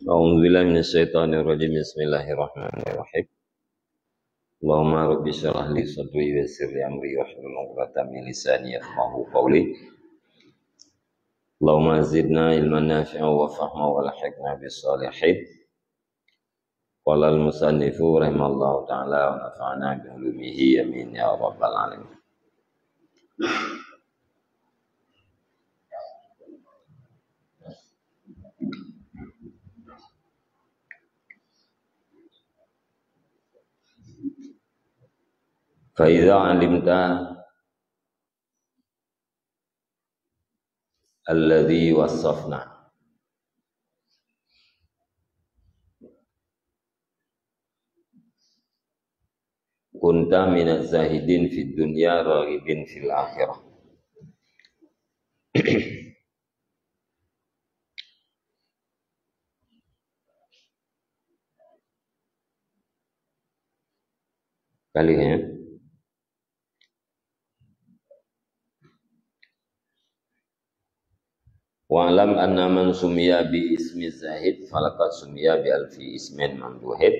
A'udzubillahi minasyaitonirrajim. Bismillahirrahmanirrahim. Allahumma rabbi shrah li sadri wa yassir li amri wahlul 'uqdatam min lisani yafqahu qawli. Allahumma zidna ilman nafi'an wa fahma wa lahiqna bis shalihin. Qala al musannifu rahimallahu ta'ala wa nafa'ana bi ulumihi amin ya rabbal alamin. Fa idza 'alimta alladhi wasafna kunta minaz zahidin fid dunya raghibin fil akhirah. Kali ya. Wa alam anna man sumiya bi ismi zahid falaqad sumiya bi alfi ismin mamduhid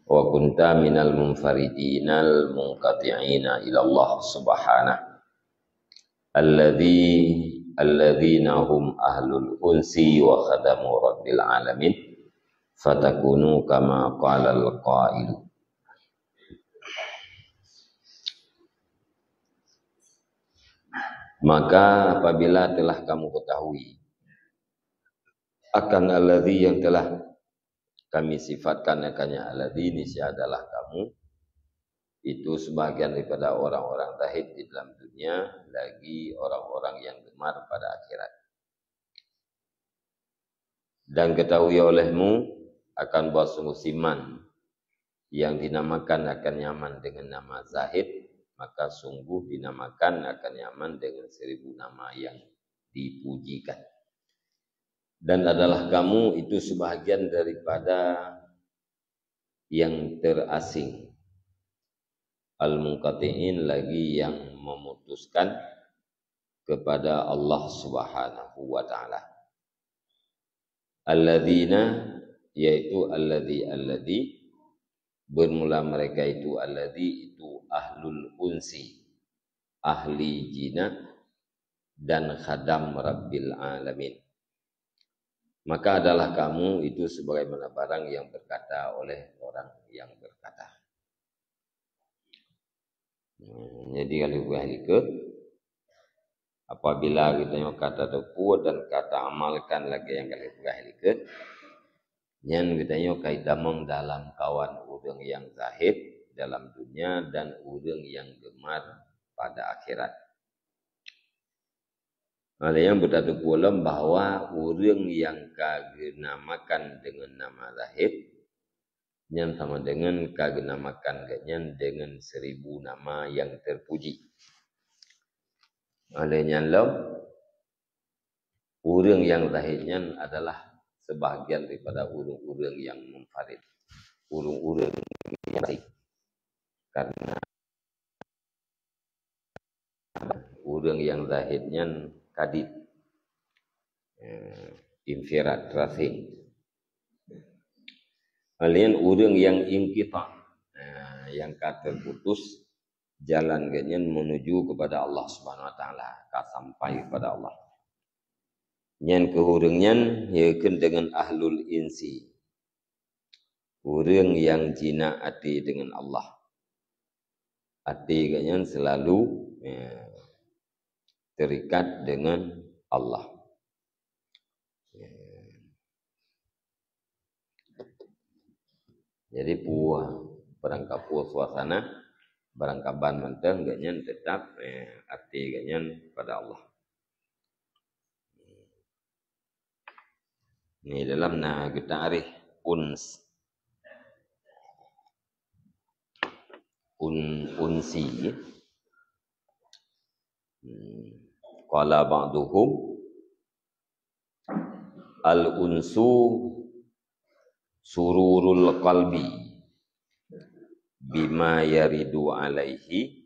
wa kunta minal munfaridinal munqati'ina ila Allah subhanahu alladzina hum ahlul unsi wa khadamu rabbil alamin fatakunu kama qala al-qailu. Maka apabila telah kamu ketahui akan alladzi yang telah kami sifatkan akannya, alladzi ini adalah kamu, itu sebagian daripada orang-orang zahid di dalam dunia, lagi orang-orang yang gemar pada akhirat. Dan ketahui olehmu akan bahwa sungguh siman yang dinamakan akan nyaman dengan nama zahid, maka sungguh dinamakan akan nyaman dengan 1000 nama yang dipujikan. Dan adalah kamu itu sebahagian daripada yang terasing, al-munqati'in, lagi yang memutuskan kepada Allah Subhanahu wa taala. Alladzina, yaitu alladzi bermula mereka itu alladzi itu ahlul unsi, ahli jinak dan khadam rabbil alamin. Maka adalah kamu itu sebagaimana barang yang berkata oleh orang yang berkata. Jadi kalau ikut apabila kita kata tepu dan kata amalkan lagi yang kalau ikut yang kita kaitamong dalam kawan udang yang zahid dalam dunia dan udang yang gemar pada akhirat. Ada yang bertatu pulang bahwa orang yang kagenamakan dengan nama zahid yang sama dengan kagenamakan dengan 1000 nama yang terpuji. Ada yang orang yang zahidnya adalah sebahagian daripada urung-urung yang munfarid, urung-urung yang baik. Karena urung yang zahidnya kadid, infiraat, terasing. Kalian urung yang inqita, yang terputus jalan ganyan menuju kepada Allah Subhanahu wa taala, sampai kepada Allah. Yang kehurungnya yakin dengan ahlul insi, urung yang jina hati dengan Allah, hati ganyan selalu terikat dengan Allah. Jadi berangkat suasana, berangkapan menteng ganyan tetap hati ganyan pada Allah. Ni dalam ta'rif unsi. Qala ba'duhum al-unsu sururul qalbi bima yaridu alaihi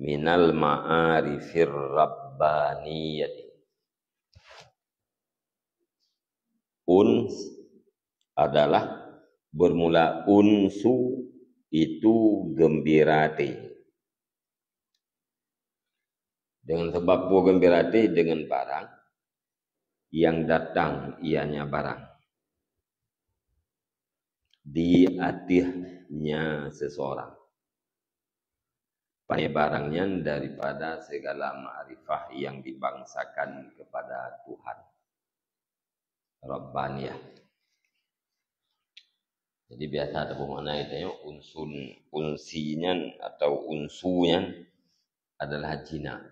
minal ma'arifir rabbaniyati. Uns adalah bermula unsu itu gembirate. Dengan sebab buah gembirate dengan barang yang datang ianya barang di hatinya seseorang. Pada barangnya daripada segala ma'rifah yang dibangsakan kepada Tuhan Rabbaniyah. Jadi biasa ada bermakna itu unsinya atau unsunya adalah jina.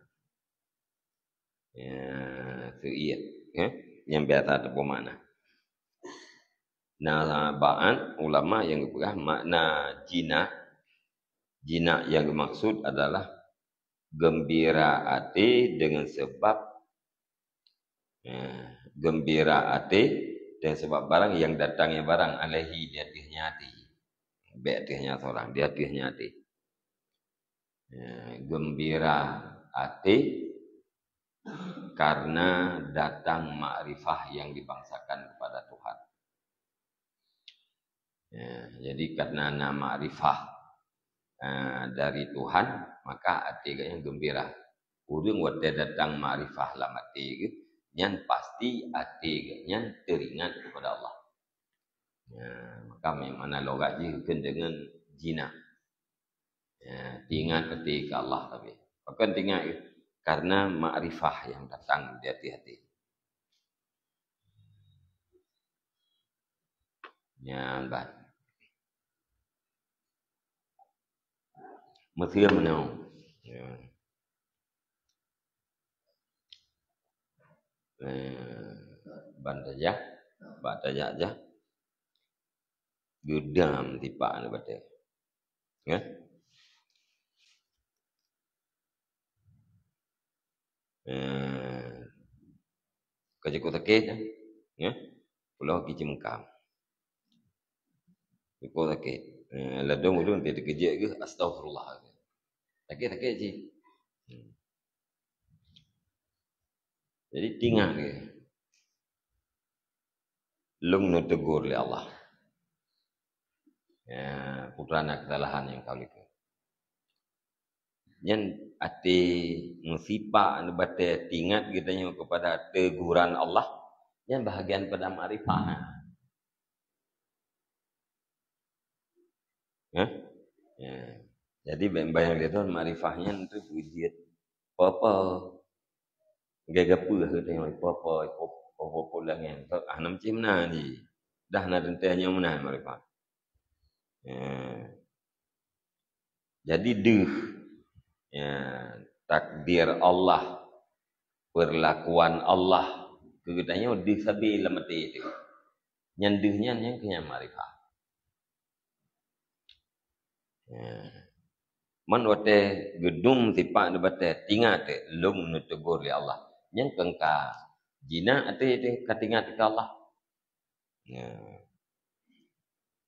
Yang biasa ada bermakna. Nah, ba'an ulama yang berpegang makna jina yang dimaksud adalah gembira hati dengan sebab gembira hati dan sebab barang yang datangnya barang alaihi di hatinya hati. Baik hatinya seorang, di hatinya hati. Gembira hati karena datang makrifah yang dibangsakan kepada Tuhan. Jadi karena makrifah dari Tuhan, maka hati yang gembira. Urang wate datang makrifah lam hati yang pasti hati yang teringat kepada Allah. Maka mana logat juga dengan jina. Ingat hati ke Allah tapi. Bahkan ingat karena makrifah yang datang di hati-hati. Baik. Mesti menau. Bantajak aja. Gedam tipak ni baca. Ya. Kerja kau takut ya. Pulau pergi cemkam. Kau takut. Ladang ulun dia kerja ke astagfirullah. Takut je. Jadi tinggal ke. Lung nu tegur oleh Allah. Putrana kesalahan yang kau lakukan. Yang hati musibah anu bate tingat kitanya kepada teguran Allah, yang bahagian pada makrifah. Jadi bayang dia tu makrifahnya itu wujud apa gagapu katanya apa pulangan tu anam cimna ni dah na dentenya mana makrifah. Jadi takdir Allah, perlakuan Allah kegetanya disabi lemati itu. Nyandehnya yang kena makrifah. Man wate gedung tipak de bate tingat lung nu tegur li Allah. Yang kengka jina ate katingat ke Allah.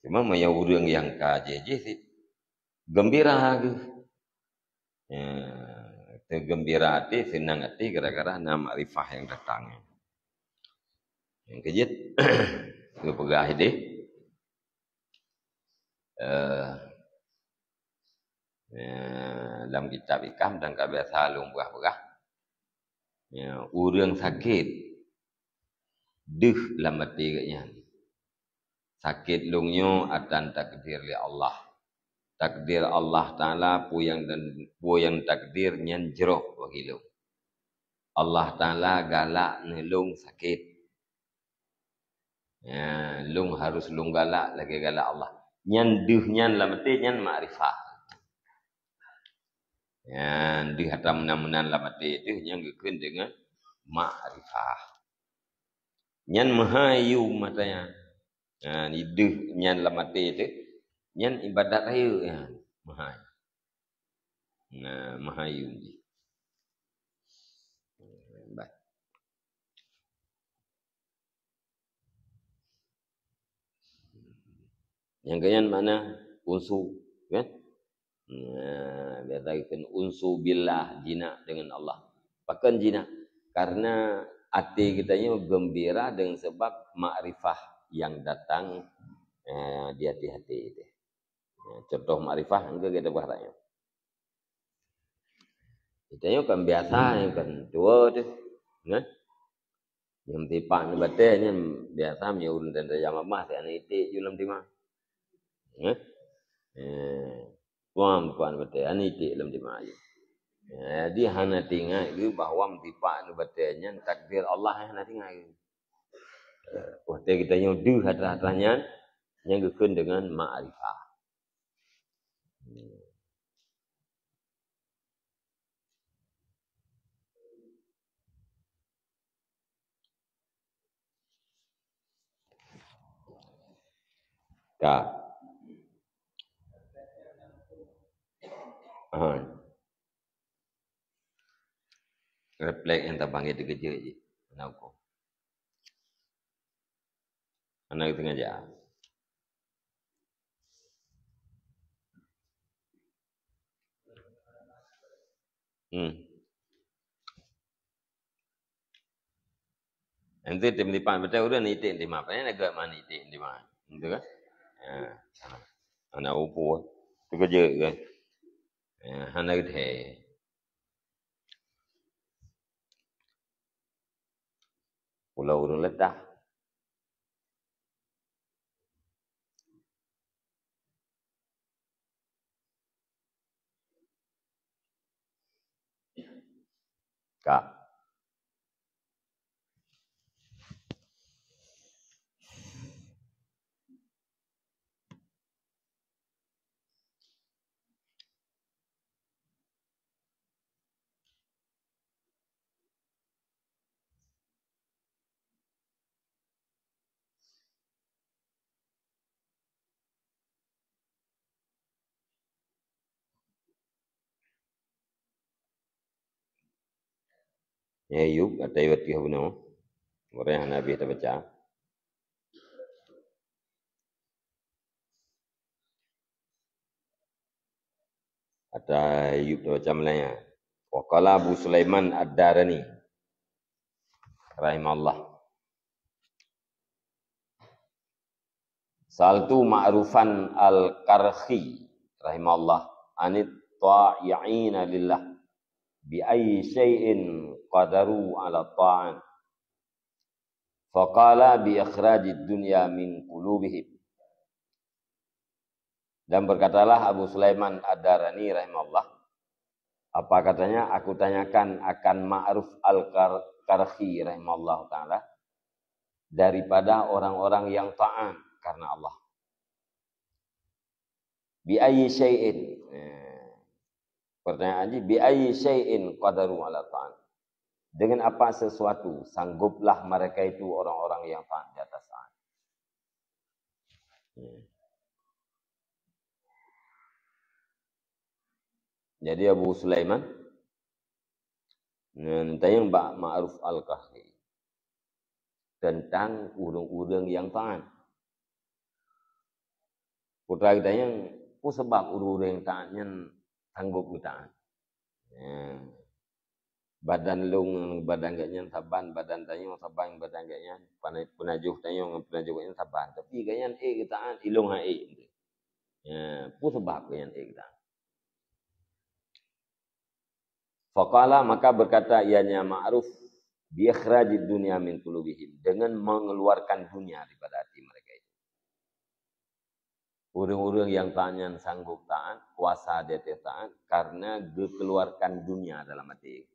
Cuma maya urang yang ka jeje gembira ke. Gembira hati, senang hati gara-gara nama makrifah yang datang. Yang kejit ke pegah ini dalam kitab ikam dan kebiasa lung berah-berah urang sakit deh lam hati katnya sakit lungnya atan takdir li Allah. Takdir Allah Ta'ala puyang takdir nyan jerok bagi lu. Allah Ta'ala galak nelung sakit. Lung harus lung galak lagi galak Allah. Nyan duh nyan lamati nyan makrifah. Duh hatam menan lamati itu yang gekun dengan makrifah. Nyan mahayu matanya. Ni deh nyan la mate tu. Nyan ibadat raya ya. Mahai. Mahayu ni. Baik. Yang kenyan mana? Unsu, kan? Biasa kita unsu billah, jinak dengan Allah. Bahkan jinak. Karena hati kita ini gembira dengan sebab makrifah yang datang di hati-hati itu. Contoh makrifah, enggak kita berharapnya. Kita ini kan biasa, kan tua tu. Kan? Yang tipak ni batanya biasa menyurun dan raja mamah, saya ni itik julam timah. Puan betul, ani itik dalam timah aja. Jadi hana tinggal itu bahawa tipak ni batanya takdir Allah yang hana tinggal. Waktu kita nyuduh hati-hatinya yang gekun dengan ma'rifah. Kak. Refleks yang tak panggil tu kerja je. Mana aku? Mana kita ngajar? Nanti tim lipat betul udah ni tim lima. Apa nak mana tim lima? Itu kan? Anak upu tu kerja kan? Anak itu. Pulau urung ledah. Kak. Ya yuk, ada iwat kih puno. Orang yang Nabi kita baca. Ada yuk kita baca mulanya. Waqala Abu Sulaiman Ad-Darani. Rahimahullah. Saltu ma'rufan al-karhi. Rahimahullah. Anit ta'i'ina lillah. Bi ayyi syai'in qadaru ala ta'an. Faqala bi ikhrajid dunya min qulubihim. Dan berkatalah Abu Sulaiman Ad-Darani rahimahullah. Apa katanya? Aku tanyakan akan Ma'ruf al-Karhi rahimahullah ta'ala. Daripada orang-orang yang ta'an karena Allah. Bi ayyi syai'in. Pertanyaannya, bi ayyi syai'in qadaru ala ta'an. Dengan apa sesuatu sangguplah mereka itu orang-orang yang ta'an di atas ta'an. Jadi Abu Sulaiman tentang Ma'ruf al-Kahfi tentang urang-urang yang taat. Putra kita yang sebab urang yang taatnya sanggup taat. Badan lung badan gaknya saban, badan tanya saban, badan gaknya penajuh tanya penajuh gaknya saban. Tapi gaknya taat ilung hai. Sebab gaknya taat. Faqala maka berkata ianya Ma'ruf bi ikhrajid dunya min qulubihim dengan mengeluarkan dunia daripada hati mereka itu. Orang-orang yang tanya sanggup taat, kuasa dia taat karena dikeluarkan dunia dalam hati.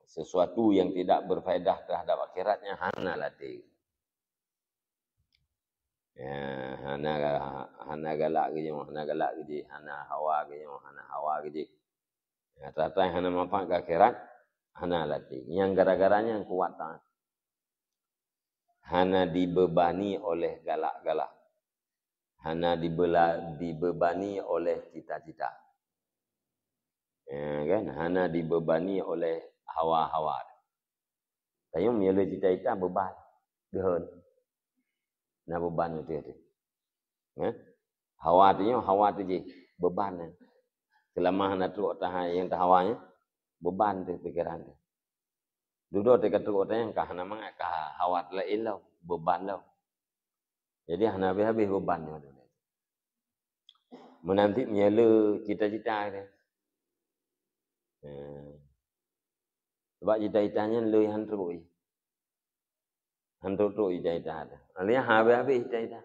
Sesuatu yang tidak berfaedah terhadap akhiratnya hana latih. Hana galak ke hana hawa ke hana hawa ke. Tata hana manfaat ke akhirat hana latih. Yang gara-garanya yang kuat taat. Hana dibebani oleh galak-galak. Hana dibebani oleh cita-cita. Ya, kan? Hana dibebani oleh hawa-hawa. Tayung menyala cita-cita beban. Dehan. Nah beban itu. Ya? Hawa tu je. Beban. Selama hana teruk tahan yang terhawanya. Beban tu pikiran tu. Duduk dekat teruk tahan yang hana mangat. Hawa tu lain lah. Beban lah. Jadi hana habis-habis beban. Menanti menyala cita-cita dia. Sebab cita-citanya lebih hantruk. Hantruk cita-cita ada. Alias habis-habis cita-cita.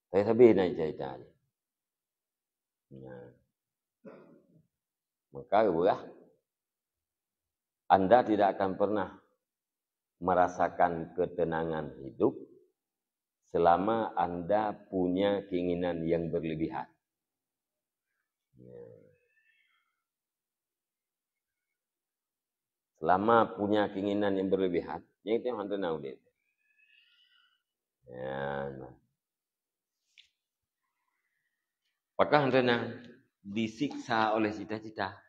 Habis-habis nak cita-cita dia. Maka berah. Anda tidak akan pernah merasakan ketenangan hidup selama Anda punya keinginan yang berlebihan. Selama punya keinginan yang berlebihan, yang itu yang anda tahu dia. Apakah anda disiksa oleh cita-cita?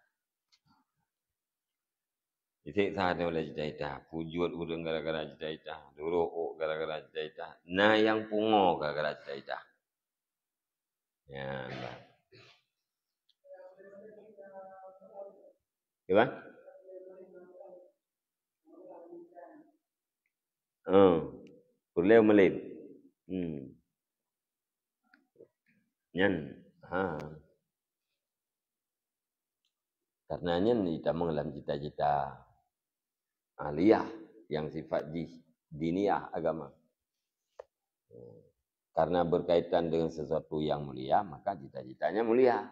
Disiksa oleh cita-cita. Pujut urang gara-gara cita-cita. Duruk gara-gara cita-cita. Nah yang pungo gara-gara cita-cita. Ya, gimana? Boleh melim. Nyan. Karenanya kita mengelam cita-cita aliyah yang sifat diniyah agama. Karena berkaitan dengan sesuatu yang mulia, maka cita-citanya mulia.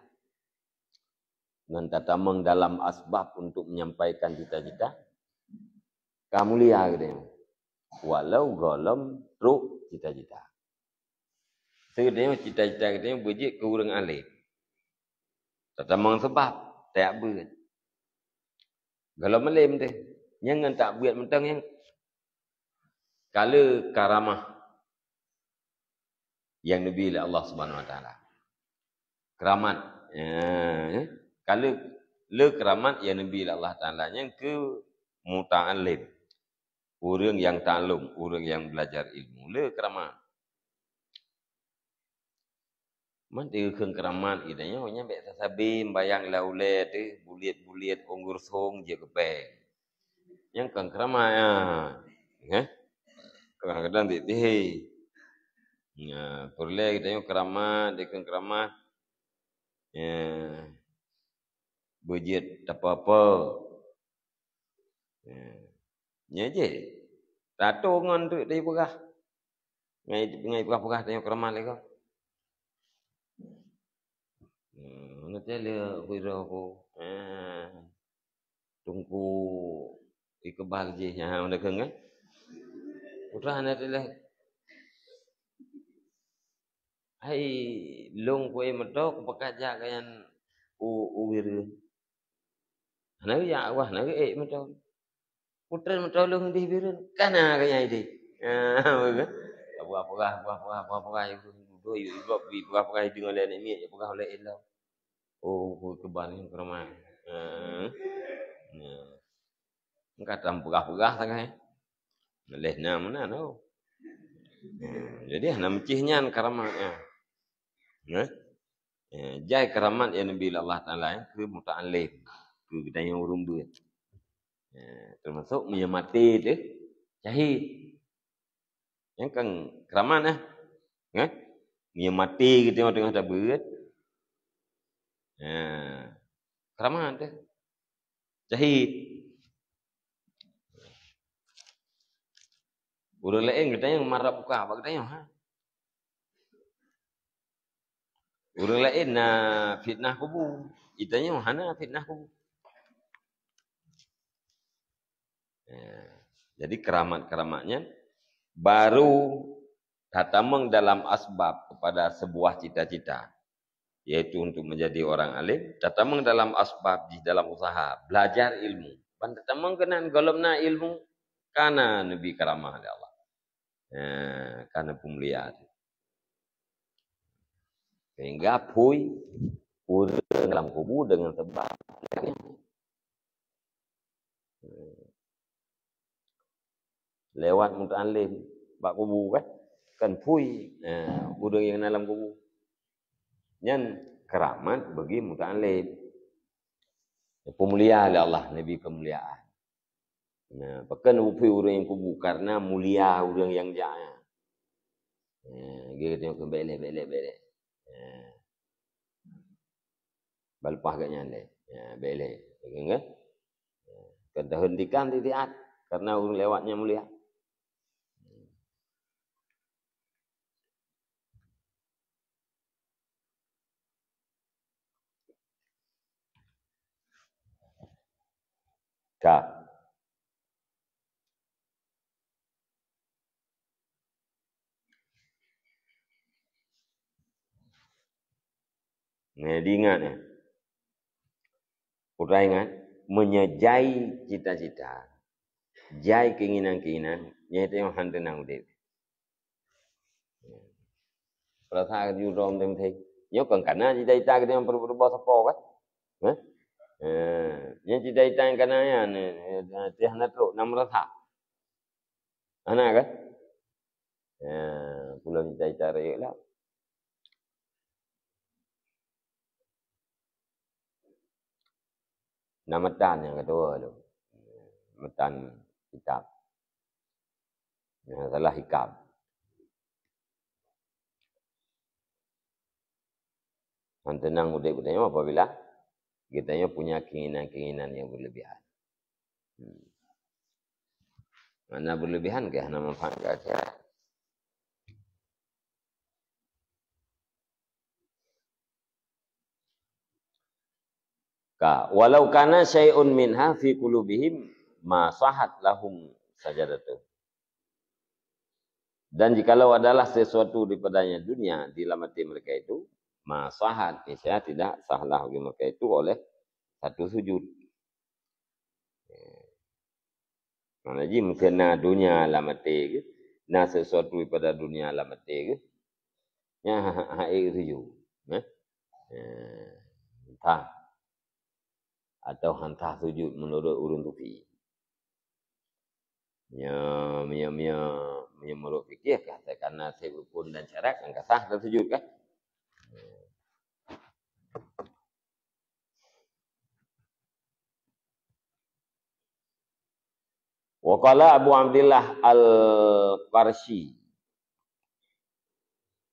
Dan tatameng dalam asbab untuk menyampaikan cita-cita, kamu mulia gitu. Walau golem truk cita-cita. Sebenarnya cita-cita kita berjik ke urang alim. Tatameng sebab tak ber. Kalau melim tu, jangan tak buat mentang yang kala karamah yang Nabi Allah Subhanahu Wa Taala. Keramat. Kala le keramat yang Nabi Allah Taala yang ke muta'alim. Orang yang ta'lum, orang yang belajar ilmu. Le keramat. Mana keung keramat idanya hanya baik sasabi bayang laule tu buliat-buliat onggur song je kepeng. Yang keung keramat kadang-kadang tih. Perle kita keramat, dia keung keramat. Berjit apa-apa. Nya je. Tato ngon tu dari pegah. Ngai pegah-pegah tengok keramat lagi. Nanti dia wira aku. Tunggu ikebal je. Mana keung kan? Putra nanti lah. Hai long kue medok pekaja kayan uwir. Naga ya wah naga medok. Putra medok long di birin kana kayan ide. Apa-apa itu doi apa dengan lain ni apa oleh elah. Oh kebal ni kerama. Enggak tampugah-pugah sangai. Leh mana no. Jadi namcihnya keramatnya. Jai keramat yang Nabi Allah Ta'ala ke muta'alim. Ke kita yang urung duit. Termasuk menyemati tu. Syahid. Yang kan keramat menyemati kita tengah tak berat. Keramat tu. Syahid. Orang lain kita yang marah buka. Apa kita yang orang lain nak fitnah kubur. Itanya mana fitnah kubur. Jadi keramat-keramatnya baru tatameng dalam asbab kepada sebuah cita-cita. yaitu untuk menjadi orang alim, datamang dalam asbab di dalam usaha belajar ilmu. Ban datamang kenan golomna ilmu karena nabi karamah oleh Allah. Karena pemuliaan. Sehingga pui urang dalam kubur dengan sebab lewat mutalim bak kubur kan pui urang yang dalam kubur. Nyan keramat bagi mutalim. Pemuliaan oleh Allah, nabi kemuliaan. Nah, bahkan upi orang yang kubur karena mulia orang yang jaya. Dia tengok belek. Balpah agaknya ni. Belek. Kan? Kita hentikan titiat karena orang lewatnya mulia. Kak. Diingat ya. Putra ingat, menyejai cita-cita, jai keinginan-keinginan, nyata yang hantenang udip. Perasaan di rom tem thei, nhớ còn cảnh cita-cita kita yang perlu sepo kan? Yang cita-cita yang kananya tiah natro nam rasa. Anak kan? Pulau cita-cita raya lah. Namatan yang kedua tu. Namatan kitab. Yang salah hikam. Tenang udai kita apabila kita punya keinginan-keinginan yang berlebihan. Mana berlebihan ke hana manfaat ke akhirat. Walau kana syai'un minha fi qulubihim ma sahat lahum sajadatu. Dan jikalau adalah sesuatu daripadanya dunia di dalam hati mereka itu, ma sahat, niscaya tidak sahlah bagi mereka itu oleh satu sujud. Mana ji mungkin dunia dalam hati ke, na sesuatu daripada dunia dalam hati ke, nya haik sujud. Entah atau hantah sujud menurut urun tufi. Menurut fikir kata karena saya rukun dan syarat kan sah dan sujud kan. Wa qala Abu Abdillah Al-Qarshi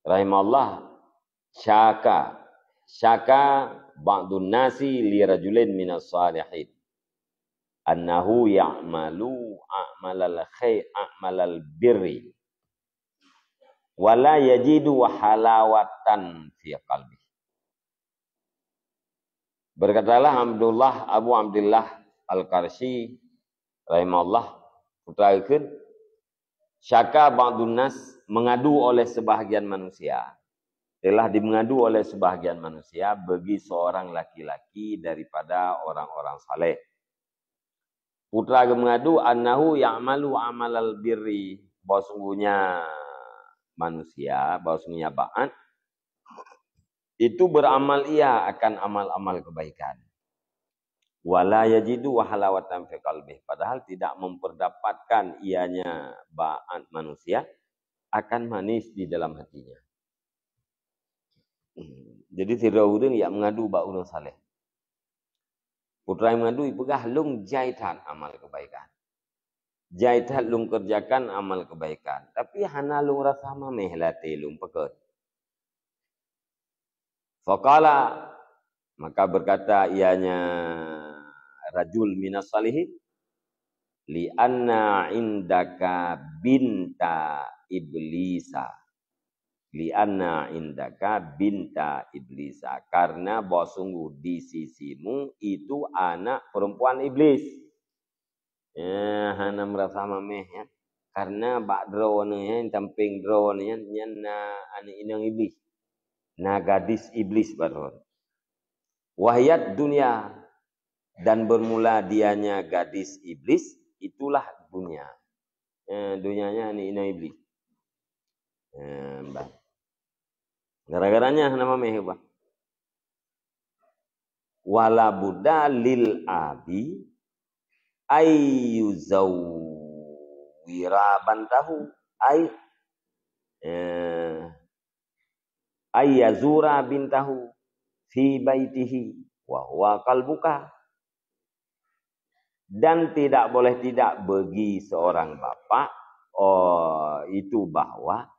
rahimahullah syaka ba'dun nasi li rajulin minas salihin annahu ya'malu a'malal birri wala yajidu halawatan fi qalbi. Berkatalah Abu Abdullah Al-Qarshi rahimahullah utarakan syaka ba'dun nas mengadu oleh sebahagian manusia. Telah dimengadu oleh sebahagian manusia bagi seorang laki-laki daripada orang-orang saleh. Putra mengadu annahu ya'malu amalal birri, bahwa sungguhnya manusia, bahwa sungguhnya ba'an itu beramal ia akan amal-amal kebaikan. Wala yajidu halawatan fi qalbih, padahal tidak memperdapatkan ianya ba'an manusia akan manis di dalam hatinya. Jadi tidak orang yang mengadu bak orang saleh. Putra yang mengadu ipegah lung jaitan amal kebaikan. Jaitan lung kerjakan amal kebaikan. Tapi hana lung rasa mameh latih lung pekut. Faqala, maka berkata ianya rajul minas salihin, li anna indaka binta iblisa. Lianna indaka binta iblisa, karena bahwa sungguh di sisimu itu anak perempuan iblis. Hana merasa mameh ya, karena bak drone ya, tamping drone ya, nyana anak inang iblis. na gadis iblis baron. Wahiyat dunia, dan bermula dianya gadis iblis, itulah dunia. Dunianya ni ina iblis. Gara-garanya nama mehba. Wala buddha lil abi ayyuzawwira bantahu ayyazura bintahu fi baitihi wa huwa qalbuka. Dan tidak boleh tidak bagi seorang bapa itu bahwa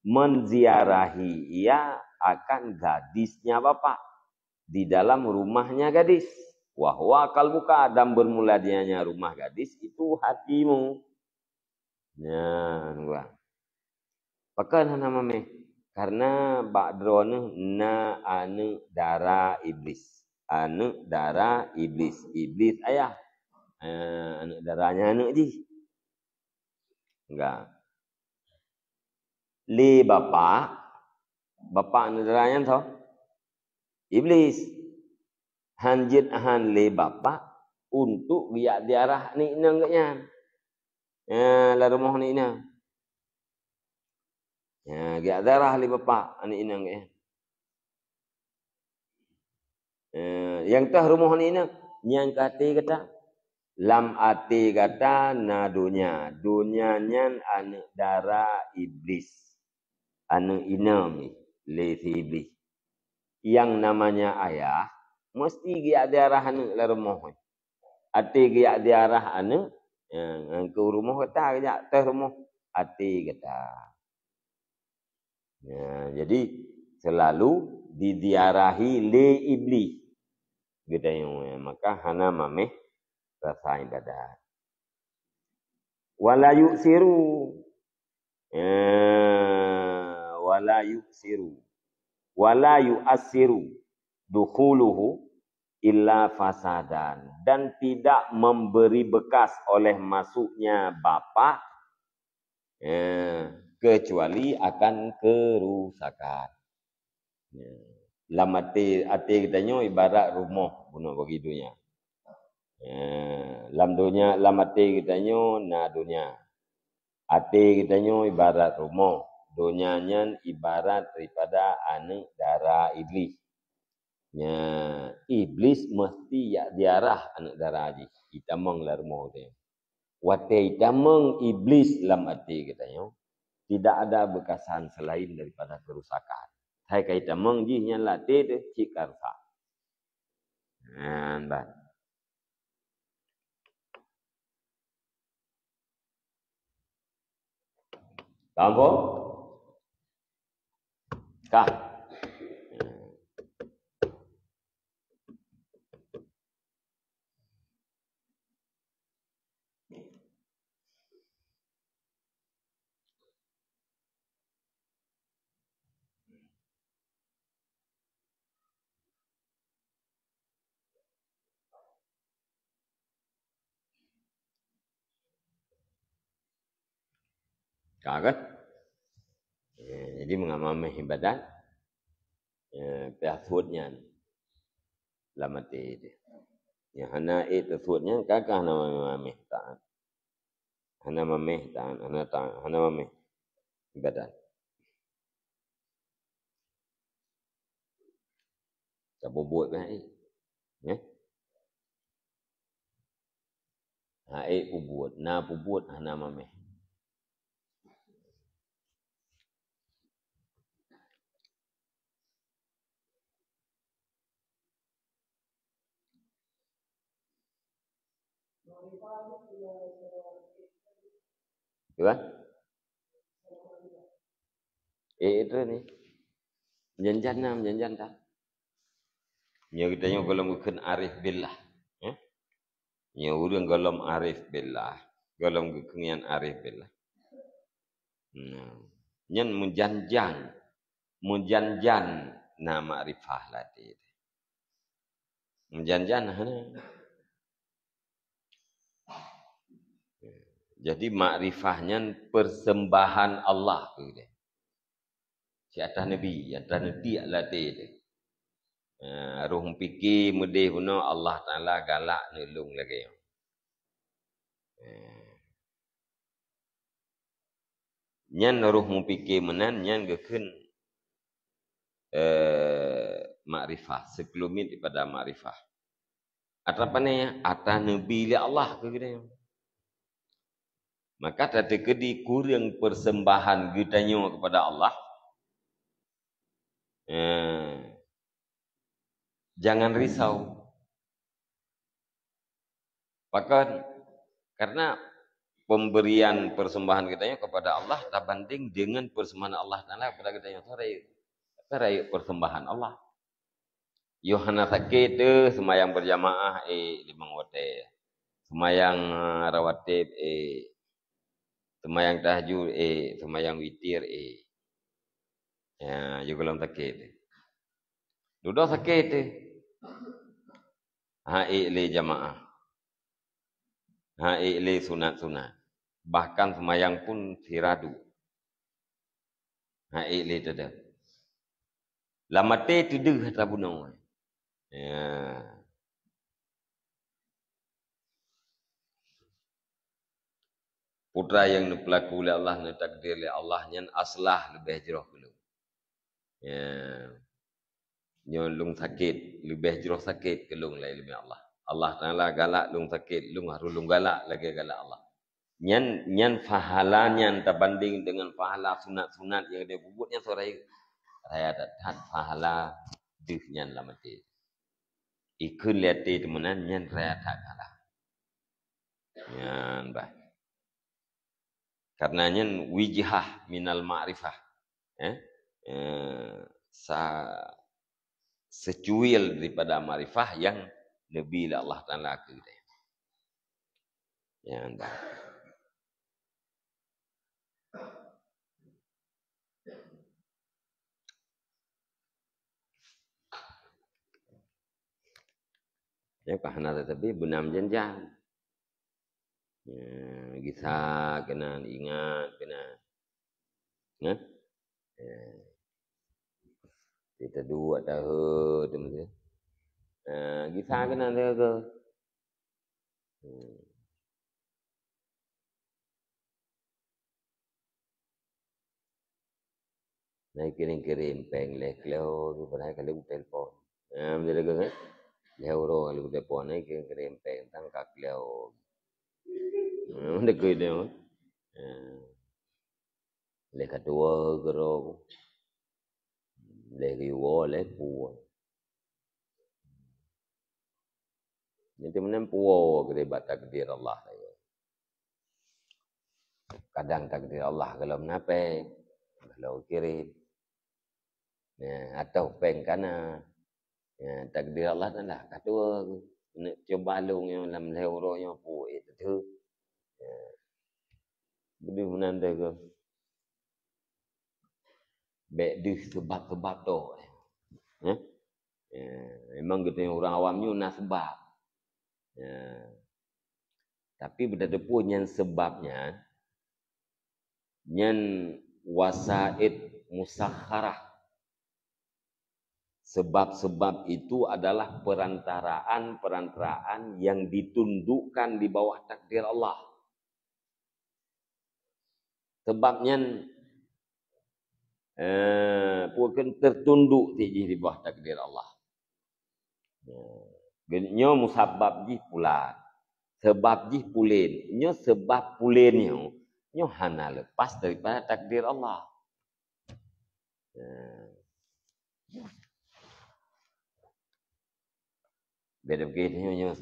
menziarahi ia akan gadisnya bapa di dalam rumahnya gadis. Wa huwa qalbuka, dan bermula dianya rumah gadis itu hatimu. Ya, pakan nama me karena ba'drone na anu dara iblis. Anu dara iblis. Iblis ayah. Anu darahnya anu ji. Enggak. Li bapa anu darahnya toh. Iblis. Hanjit han li bapa untuk biak diarah ni nangnya. La rumah ni ina. Giak darah li bapa ani ina ngnya. Yang tah rumah ni ina nyang kate kata lam ati kata na dunia nyan anu dara iblis anu inami le iblis yang namanya ayah mesti giak diarah anu la rumah ati giak diarah anu yang ke rumah kata giak teh rumah ati kata jadi selalu didiarahi le iblis gitu maka hana mameh rasa ibadat. Wala yuksiru. Wala yu'assiru dukhuluhu illa fasadan. Dan tidak memberi bekas oleh masuknya bapa kecuali akan kerusakan. Lam ati kitanya ibarat rumah guna bagi dunia. Lam dunia, lam ati kitanya na dunia. Ati kitanya ibarat rumah. Dunianya ibarat daripada anu darah iblis. Iblis mesti ya diarah anak darah haji. Kita menglah rumah dia. Wate kita meng iblis lam ati kitanya. Tidak ada bekasan selain daripada kerusakan. Hai kita meng jihnya latih tu cikarsa. Baik. Tampo? Kah? Kah kan? Jadi mengamamah ibadat pihaknya lamati dia. Yang hana itu foodnya kakak nama mameh taat. Hana mameh taat, hana mameh ibadat. Tak buat baik. Ya. Hai buat, na buat hana mameh. Iya? Itu ni. Janjan tak? Ya kita yang golong bukan arif billah. Ya? Ya urang golong arif billah. Golong kekengian arif billah. Nyen munjanjan na ma'rifah latih. Munjanjan jadi makrifahnya persembahan Allah gitu. Si atas Nabi latih dia. Ruh fikir mudih puno Allah Taala galak nulung lagi. Nyan ruh fikir menan nyan gekun makrifah, sekelumit daripada makrifah. Atapane atas Nabi li Allah ke kita. Maka tadi kedi kurang persembahan kitanya kepada Allah. Jangan risau. Bahkan karena pemberian persembahan kitanya kepada Allah tak banding dengan persembahan Allah Taala kepada kitanya. Sarai persembahan Allah. Yohana sakit tu semayang berjamaah 5 waktu. Semayang rawatib semayang tahajud semayang witir ya juga belum sakit. Duduk sakit tu. Le jamaah. Le sunat-sunat. Bahkan semayang pun siradu. Le tada. Lamate tidur kata bunau. Ya. Putra yang berlaku oleh Allah, takdir oleh Allah, yang aslah lebih jerah dulu. Ya. Nyolong sakit, lebih jerah sakit ke lung lain lebih Allah. Allah Taala galak lung sakit, lung harus lung galak lagi galak Allah. Nyan fahalanya terbanding dengan fahala sunat-sunat yang dia bubutnya sorai. Saya datang fahala dihnya lah mati. Ikut lihat di temenan nyan saya tak kalah. Nyan bah. Karena nyan wijhah minal ma'rifah. Secuil daripada ma'rifah yang Nabi Allah Ta'ala ke kita. Nyan bah. Ya kahana tetapi benam janjang. Kisah kena ingat kena. Nah. Kita dua tahu tu. Kisah kena dia ke. Naik kirim-kirim peng leklo tu pada kalau telefon. Menjadi ke kan? Lewro kalau telefon naik kirim peng tangkap leo. Mana ke dia? Lek kedua gero. Lek yuo lek puo. Nanti mana puo kerebat takdir Allah. Kadang takdir Allah kalau menape, kalau kirim. Atau peng kana. Takdir Allah dah kedua. Nak coba lung yang dalam lewro yang puo itu. Budi menanda ke. Baik di sebab-sebab tu. Memang kita orang awamnya nak sebab. Tapi benda pun yang sebabnya yang wasaid musakharah. Sebab-sebab itu adalah perantaraan yang ditundukkan di bawah takdir Allah. Sebabnya bukan tertunduk di bawah takdir Allah. Nyo musabab ji pulan. Sebab ji pulin. Nyo sebab pulin nyo hana lepas daripada takdir Allah. Beda begitu nyo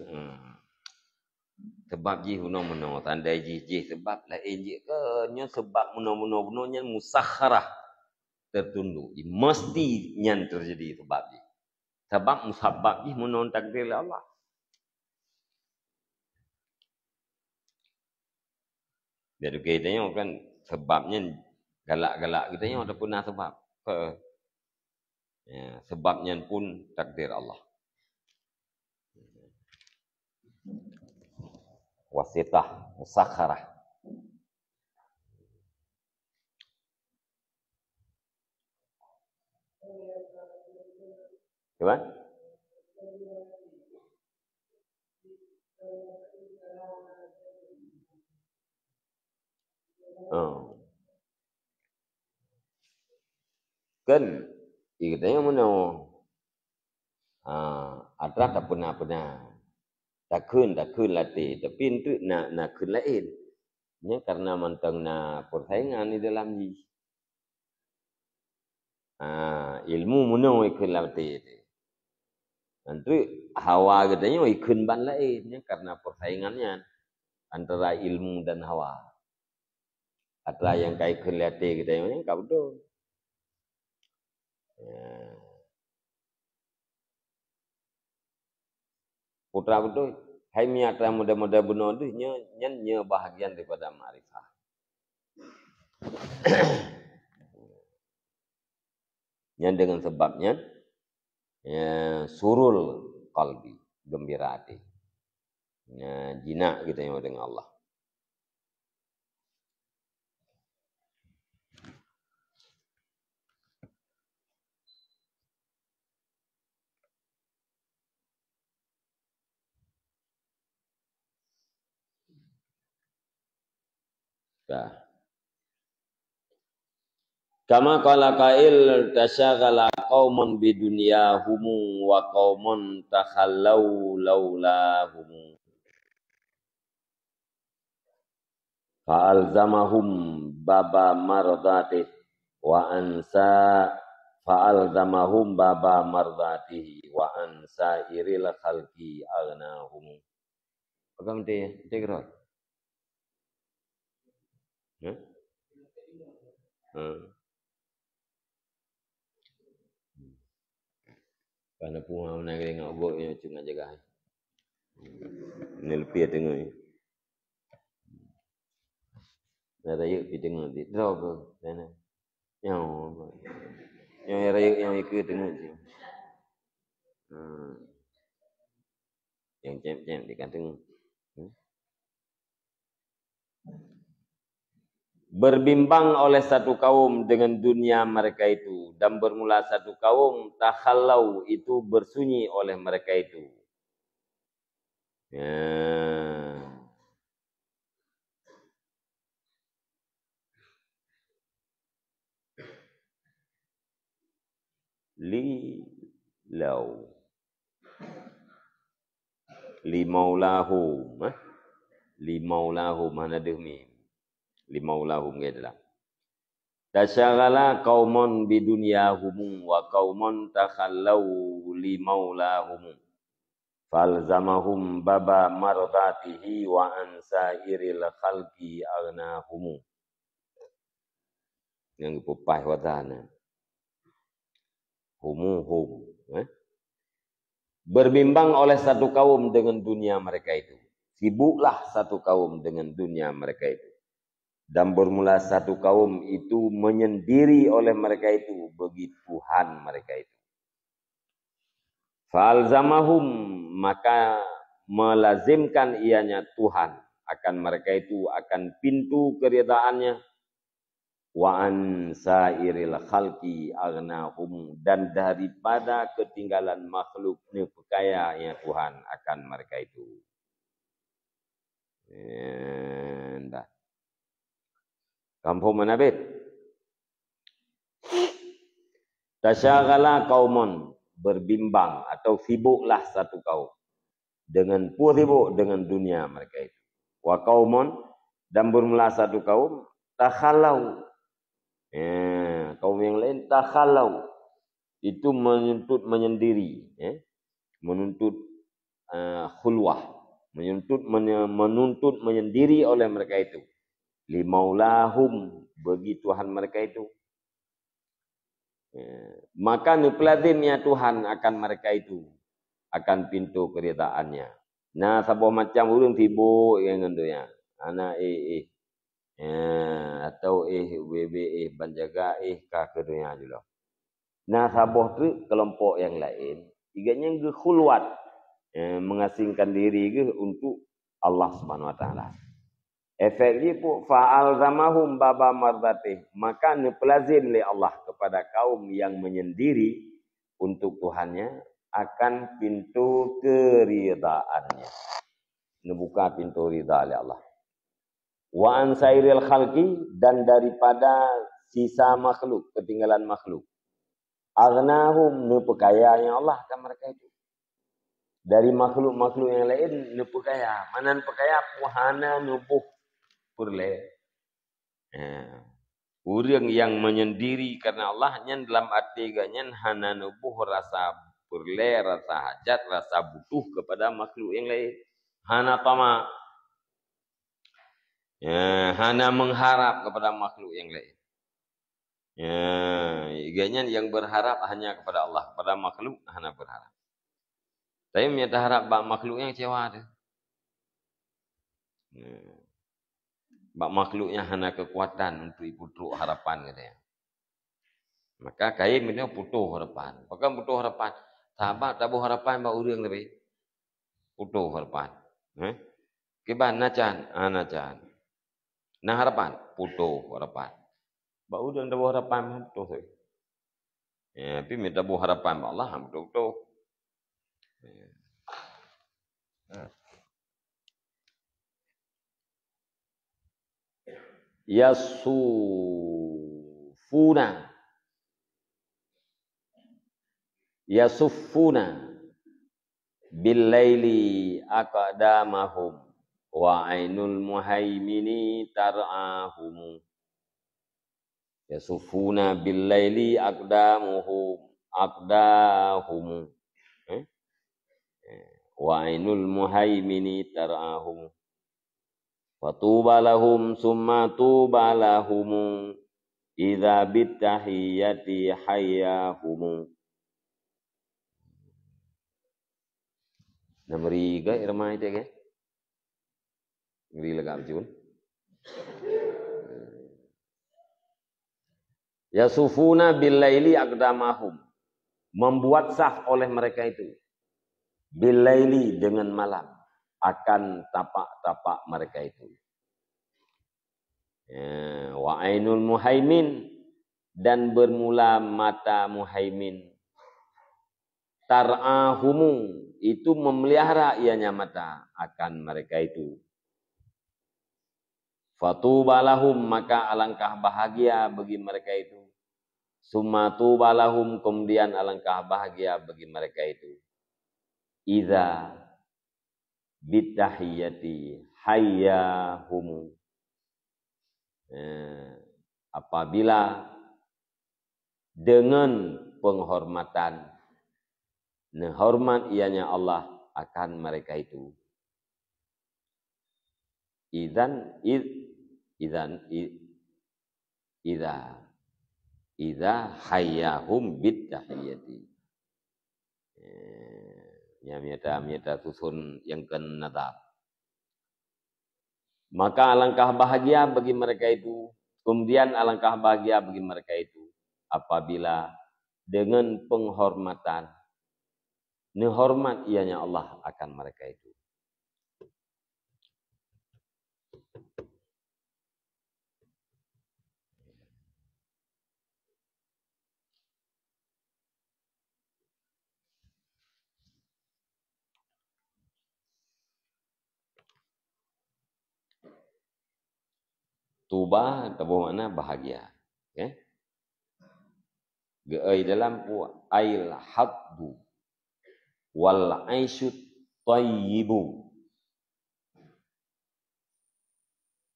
sebab ji huno-muno tandai ji sebab lain ji ke nyo sebab muno-muno nyo musakharah tertunduk. Mesti nyan terjadi sebab ji. Sebab musabab ji muno takdir Allah. Beda begitu nyo kan sebabnya galak-galak kita nyo ada punah sebab. Sebabnya pun takdir Allah. Wasitah musakharah. Coba. Oh. Kan ikatnya mana? Ada tak pernah. Tak kun latih. Tapi itu nak kun lain. Nya karena mantang na persaingan di dalam ni. Ilmu mana ikun latih. Nanti hawa katanya ikun ban lainnya karena persaingannya antara ilmu dan hawa. Ada yang kait ikun latih katanya yang kau betul. Putra betul. Hai miatra muda-muda benar tu nya bahagian daripada ma'rifah. Yang dengan sebabnya surul qalbi, gembira hati. Jinak kita yang dengan Allah. Kama qala qail tasyaghala qaumun bidunyahum wa qaumun takhallau laulahum fa'alzamahum baba mardatihi wa ansa fa'alzamahum baba mardatihi wa ansa iril khalqi aghnahum. Agam te tegro. Karena puang nak tengok gok yang cuma jaga. Ni lebih tengok ni. Dah rayuk pergi tengok dia. Draw ke sana. Yang rayuk yang ikut tengok je. Yang cem-cem dia kan tengok. Berbimbang oleh satu kaum dengan dunia mereka itu. Dan bermula satu kaum takhallau itu bersunyi oleh mereka itu. Limaulahum mana demi limaulahum gitu lah. Tasyaghala qaumun bidunyahum wa qaumun takhallau limaulahum falzamahum baba mardatihi wa ansairil khalqi aghnahum. Yang pupai wadana. Berbimbang oleh satu kaum dengan dunia mereka itu. Sibuklah satu kaum dengan dunia mereka itu. Dan bermula satu kaum itu menyendiri oleh mereka itu bagi Tuhan mereka itu. Falzamahum maka melazimkan ianya Tuhan akan mereka itu akan pintu keridhaannya. Wa an sairil khalqi aghnahum dan daripada ketinggalan makhluk nepekaya ya Tuhan akan mereka itu. Dah. Kampung Manabit. Tasyaghala qaumun berbimbang atau sibuklah satu kaum dengan sibuk dengan dunia mereka itu. Wa qaumun dan bermula satu kaum takhallau. Kaum yang lain takhallau itu menuntut menyendiri, menuntut khulwah, menuntut menyendiri oleh mereka itu. Limaulahum bagi Tuhan mereka itu. Maka nupladimnya Tuhan akan mereka itu akan pintu keridhaannya. Nah, sebuah macam urang tibo yang ngendonya. Anak atau WB banjaga ka kedunya juga. Nah, sabuh tu kelompok yang lain, iganya ge khulwat mengasingkan diri ke untuk Allah Subhanahu wa taala. Efeknya pun fa'al zamahum baba mardatih. Maka nepelazim oleh Allah kepada kaum yang menyendiri untuk Tuhannya akan pintu keridaannya. Membuka pintu ridha oleh Allah. Wa an sairil khalqi, dan daripada sisa makhluk, ketinggalan makhluk. Aghnahum, nepekayanya Allah kan mereka itu. Dari makhluk-makhluk yang lain nepekaya. Mana nepekaya? Puhana nubuh purle. Orang yang menyendiri karena Allah nyen dalam arti ganyen hana nubuh rasa purle, rasa hajat, rasa butuh kepada makhluk yang lain. Hana tama. Hana mengharap kepada makhluk yang lain. Ganyen yang berharap hanya kepada Allah, kepada makhluk hana berharap. Tapi minta harap makhluk yang kecewa tu. Bak makhluknya hana kekuatan untuk putus harapan katanya. Maka kain ini putus harapan. Bukan putus harapan. Sahabat tak buh harapan bak urang lebih. Putus harapan. Kiban nacan, nacan. Nah harapan, putus harapan. Bak urang tak buh harapan putus. Tapi minta buh harapan bak Allah putus. Yasuffuna bil-laili aqdamahum wa ainul muhaimini tar'ahum. Yasuffuna bil-laili aqdahum wa ainul muhaimini tar'ahum. Fatuba lahum summa tuba lahum idza bittahiyyati hayyahum. Namri ga irma ite ke? Ngri lagam jun. Yasufuna bil-laili aqdamahum. Membuat saf oleh mereka itu. Bil-laili, dengan malam. Akan tapak-tapak mereka itu. Wa ainul muhaimin, dan bermula mata muhaimin. Tar'ahumu, itu memelihara ianya mata akan mereka itu. Fatuba lahum, maka alangkah bahagia bagi mereka itu. Summa tuba lahum, kemudian alangkah bahagia bagi mereka itu. Idza bitahiyati hayyahumu, apabila dengan penghormatan, hormat ianya Allah akan mereka itu. Idza hayyahum bitahiyati. Miata susun yang kenadab. Maka alangkah bahagia bagi mereka itu. Kemudian alangkah bahagia bagi mereka itu. Apabila dengan penghormatan. Nehormat ianya Allah akan mereka itu. Tuba tabuh makna bahagia. Okay? Geai dalam ail haddu wal aisyut tayyibu.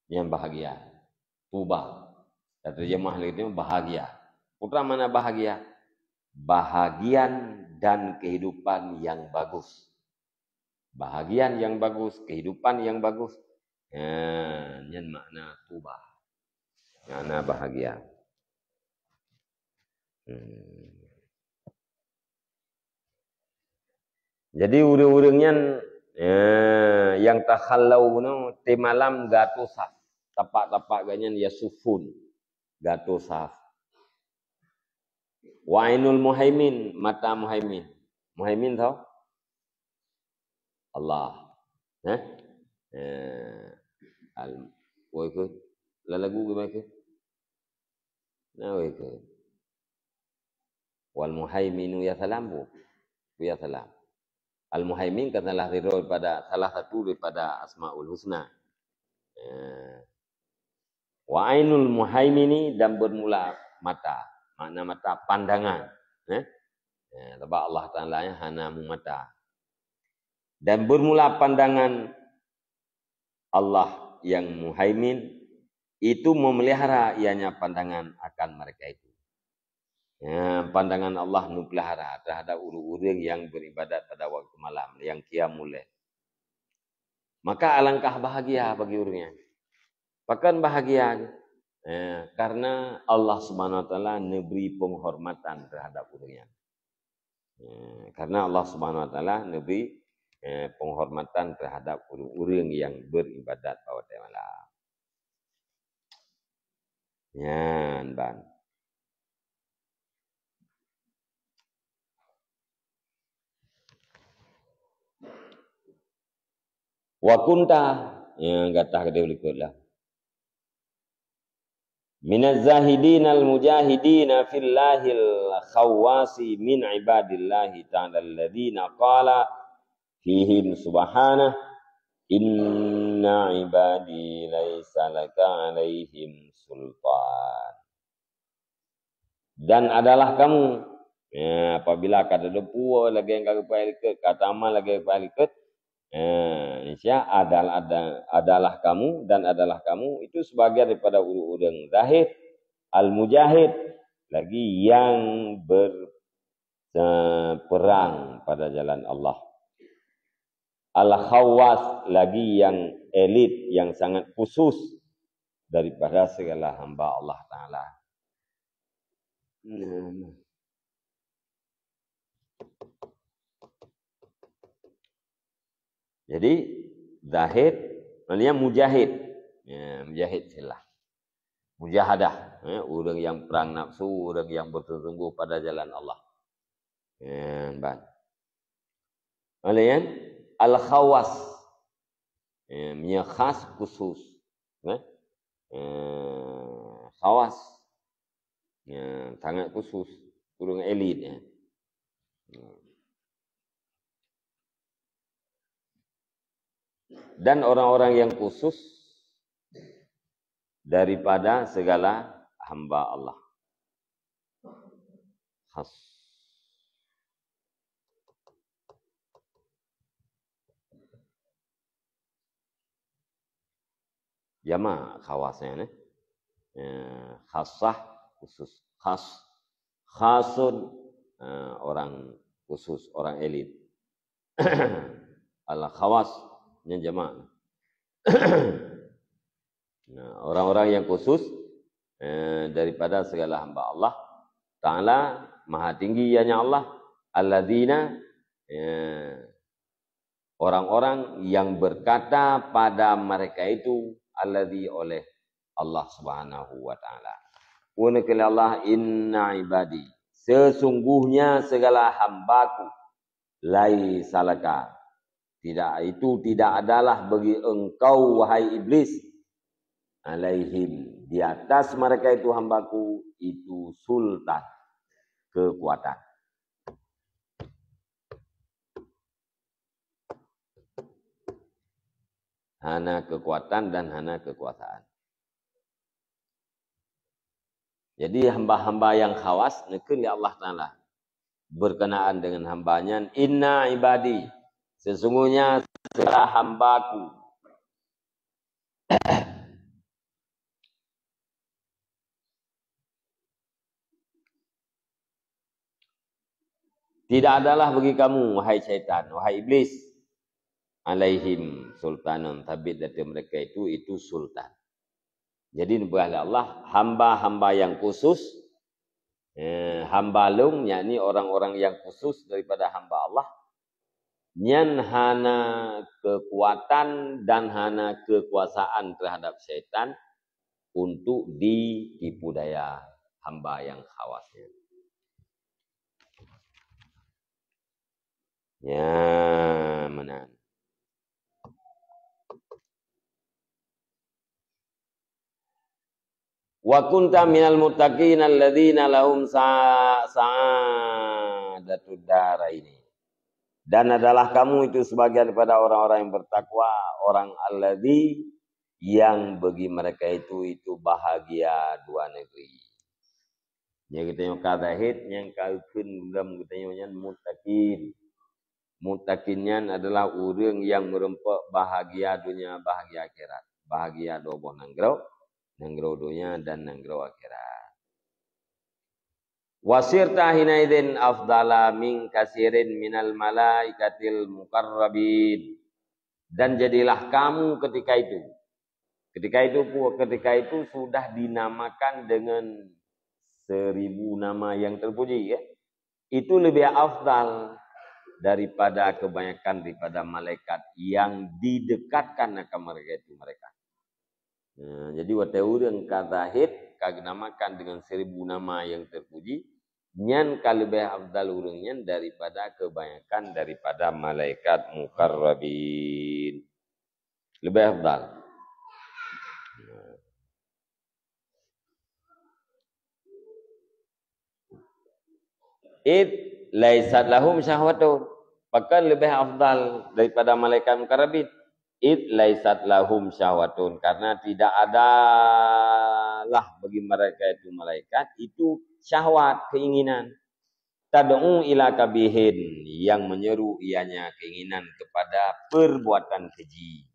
Yang bahagia. Tuba. Terjemah lagi itu bahagia. Putra mana bahagia? Bahagian dan kehidupan yang bagus. Bahagian yang bagus, kehidupan yang bagus. Ini makna tuba. Makna bahagia. Jadi urang-urangnya yang takhallau no ti malam gato saf. Tapak-tapak ganyan yasufun. Gato saf. Wa ainul muhaimin, mata muhaimin. Muhaimin tahu? Allah. Wo ikut lagu gimana ikut? Nah ikut. Wal muhaiminu ya salam bu. Ya salam. Al muhaimin katalah ridho pada salah satu daripada asmaul husna. Wa ainul muhaimini dan bermula mata. Makna mata pandangan. Sebab Allah Ta'ala hana mata. Dan bermula pandangan Allah yang muhaimin itu memelihara ianya pandangan akan mereka itu. Pandangan Allah pelihara terhadap orang-orang yang beribadat pada waktu malam, yang qiyamul lail. Maka alangkah bahagia bagi orangnya. Bahkan bahagia karena Allah Subhanahu wa taala memberi penghormatan terhadap orangnya. Karena Allah Subhanahu wa taala memberi penghormatan terhadap orang-orang yang beribadat pada malam. Ban. Wa kunta yang kata dia berikutlah. Minaz zahidin al mujahidin fillahil khawasi min ibadillahi ta'ala alladhina qala fihim subhanah inna ibadi laisa laka alaihim sultan. Dan adalah kamu apabila kata depu lagi yang kata amal lagi yang Insya adalah kamu dan adalah kamu itu sebagian daripada orang zahid al-mujahid lagi yang berperang pada jalan Allah. Al-khawas lagi yang elit yang sangat khusus daripada segala hamba Allah Ta'ala. Jadi zahid maknanya mujahid. Mujahid silah. Mujahadah, orang yang perang nafsu, orang yang bersungguh pada jalan Allah. Kemudian al-khawas. Khas khusus. Khawas. Sangat khusus, orang elit. Dan orang-orang yang khusus daripada segala hamba Allah. Khas. Jama' khawasnya khasah khusus. Khasun orang khusus, orang elit. Al-khawas yang jama'. Orang-orang yang khusus daripada segala hamba Allah Ta'ala, maha tinggi ianya Allah, alladzina orang-orang yang berkata pada mereka itu alladzi oleh Allah Subhanahu wa taala. Wa Allah inna ibadi, sesungguhnya segala hambaku laisa laka, tidak adalah bagi engkau wahai iblis alaihim, di atas mereka itu hambaku itu sultan, kekuatan. Hana kekuatan dan hana kekuasaan. Jadi hamba-hamba yang khawas nekeli Allah Ta'ala berkenaan dengan hambanya, inna ibadi, sesungguhnya segala hambaku. Tidak adalah bagi kamu, wahai syaitan, wahai iblis, alaihim sultanun, tapi dari mereka itu sultan. Jadi oleh Allah hamba-hamba yang khusus, hamba lung, yakni orang-orang yang khusus daripada hamba Allah, nyan hana kekuatan dan hana kekuasaan terhadap syaitan untuk ditipu daya hamba yang khawasnya. Ya, mana? Wa kunta minal muttaqin alladzina lahum sa'adatud daraini. Dan adalah kamu itu sebagian daripada orang-orang yang bertakwa, orang alladzi yang bagi mereka itu bahagia dua negeri. Yang kita yang kadahid yang kaukeun dalam kita yang muttaqin. Muttaqinnya adalah orang yang merempak bahagia dunia, bahagia akhirat. Bahagia dua buah nanggro dunia dan nanggro akhirat. Wasirta hinaidin afdala min kasirin minal malaikatil mukarrabin. Dan jadilah kamu ketika itu. Ketika itu sudah dinamakan dengan 1000 nama yang terpuji. Ya? Itu lebih afdal daripada kebanyakan daripada malaikat yang didekatkan akan mereka itu mereka. Nah, jadi waktu orang kadahid kagnamakan dengan 1000 nama yang terpuji. Nyan kalebih afdal urangnya daripada kebanyakan daripada malaikat mukarrabin. Lebih afdal. Id laisat lahum syahwatun. Bahkan lebih afdal daripada malaikat mukarrabin. Id laisat lahum syahwatun. Karena tidak adalah bagi mereka itu malaikat itu syahwat, keinginan. Tad'u ila kabihin, yang menyeru ianya keinginan kepada perbuatan keji.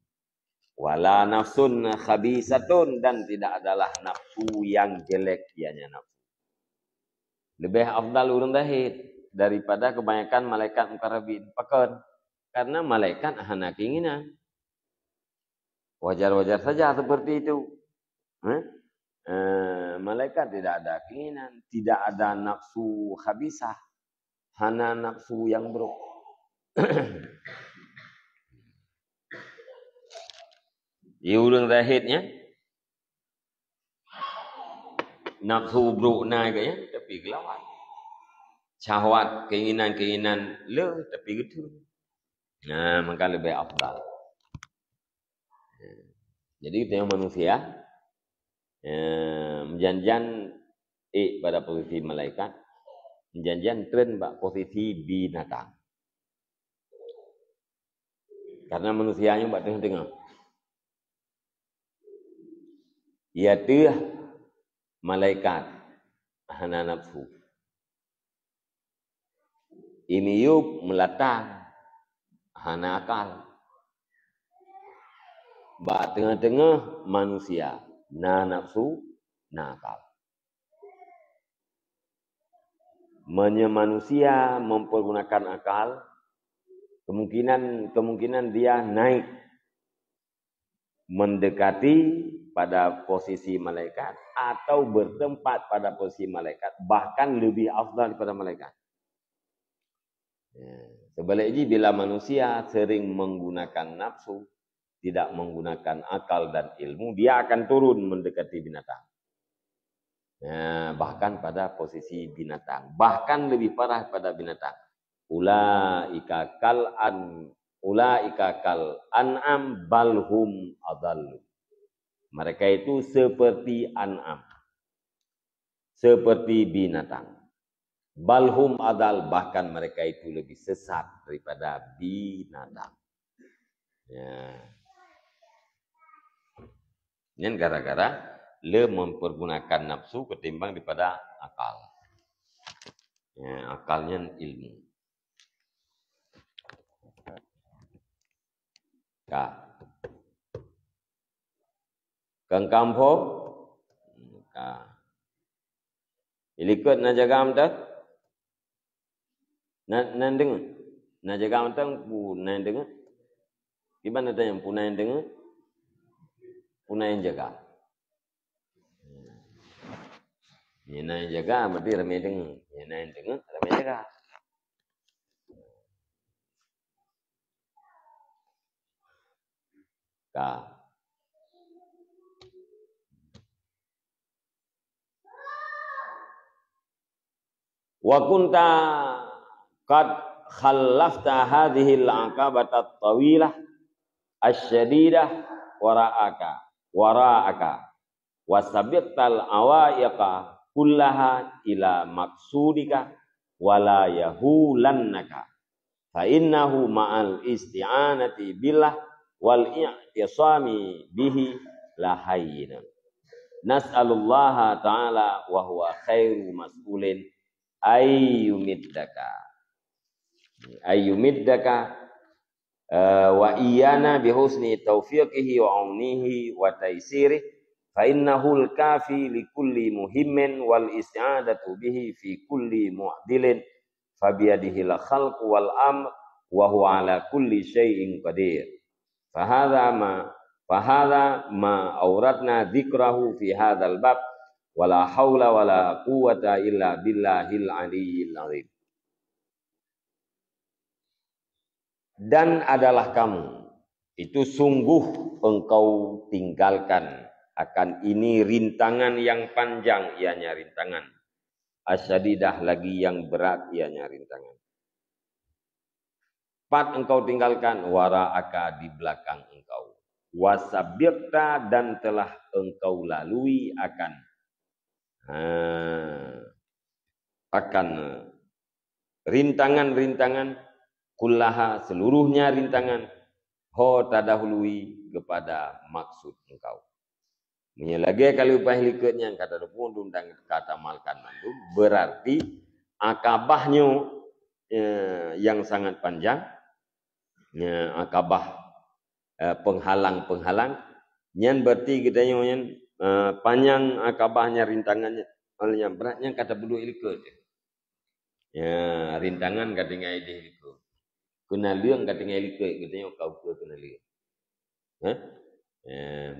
Wala nafsun khabisatun, dan tidak adalah nafsu yang jelek ianya nafsu. Lebih afdal urang dahid daripada kebanyakan malaikat mukarrabin. Pakan karena malaikat hanya keinginan. Wajar-wajar saja seperti itu. Malaikat tidak ada keinginan, tidak ada nafsu khabisah, hanya nafsu yang buruk. Di urang zahidnya nafsu buruk naiknya tapi gelawan. Syahwat, keinginan-keinginan le tapi gitu. Nah, maka lebih afdal. Jadi kita yang manusia menjanjian pada posisi malaikat, menjanjian tren posisi binatang. Karena manusianya buat tengah-tengah. Ia tuh malaikat hana nafsu. Ini yuk melatang hana akal. Bak tengah-tengah manusia. Na nafsu, na akal. Manusia mempergunakan akal, kemungkinan dia naik mendekati pada posisi malaikat atau bertempat pada posisi malaikat, bahkan lebih afdal daripada malaikat. Sebaliknya bila manusia sering menggunakan nafsu, tidak menggunakan akal dan ilmu, dia akan turun mendekati binatang. Bahkan pada posisi binatang, bahkan lebih parah pada binatang. Ulaika kal an'am balhum adallu. Mereka itu seperti an'am, seperti binatang. Balhum adal, bahkan mereka itu lebih sesat daripada binatang. Ini gara-gara le mempergunakan nafsu ketimbang daripada akal. Akalnya ilmu. Kang kampo, ilikut na jaga amta, na dengar, na jaga amta pu na dengar. Gimana tanya pu na dengar? Puna yang jaga. Yana yang jaga berarti ramai dengar. Yana yang dengar ramai jaga. Wa kunta qad khallafta hadhihi al-aqabata at-tawilah asy-syadidah wara'aka. wasabiqtal awaiqa kullaha ila maksudika wala yahulannaka fa innahu ma'al isti'anati billah wal i'tisami bihi la hayyin. Nas'alullaha ta'ala wa huwa khairu mas'ulin ayyumiddaka wa iyana bihusni taufiqihi wa aunihi wa taisirih fa innahu al-kafi li kulli muhimmin wal isti'adatu bihi fi kulli mu'dilin fa biyadihi al-khalq wal amr wa huwa ala kulli syai'in qadir. Fahadha ma auratna dzikrahu fi hadzal bab wala haula wala quwwata illa billahil aliyyil azim. Dan adalah kamu itu sungguh engkau tinggalkan akan ini rintangan yang panjang, ianya rintangan asyadidah lagi yang berat, ianya rintangan. Empat engkau tinggalkan wara'aka di belakang engkau, wasabiqta dan telah engkau lalui akan rintangan-rintangan kullaha seluruhnya rintangan ho tadahului kepada maksud engkau. Menyelagi kali upah likutnya kata depun dundang kata malkan mandu berarti akabahnya yang sangat panjang, akabah penghalang-penghalang nyan berarti kita yang panjang akabahnya rintangannya yang beratnya kata bulu likut ya rintangan kata ngai di likut kena liang kata ngai likut katanya kau kena liang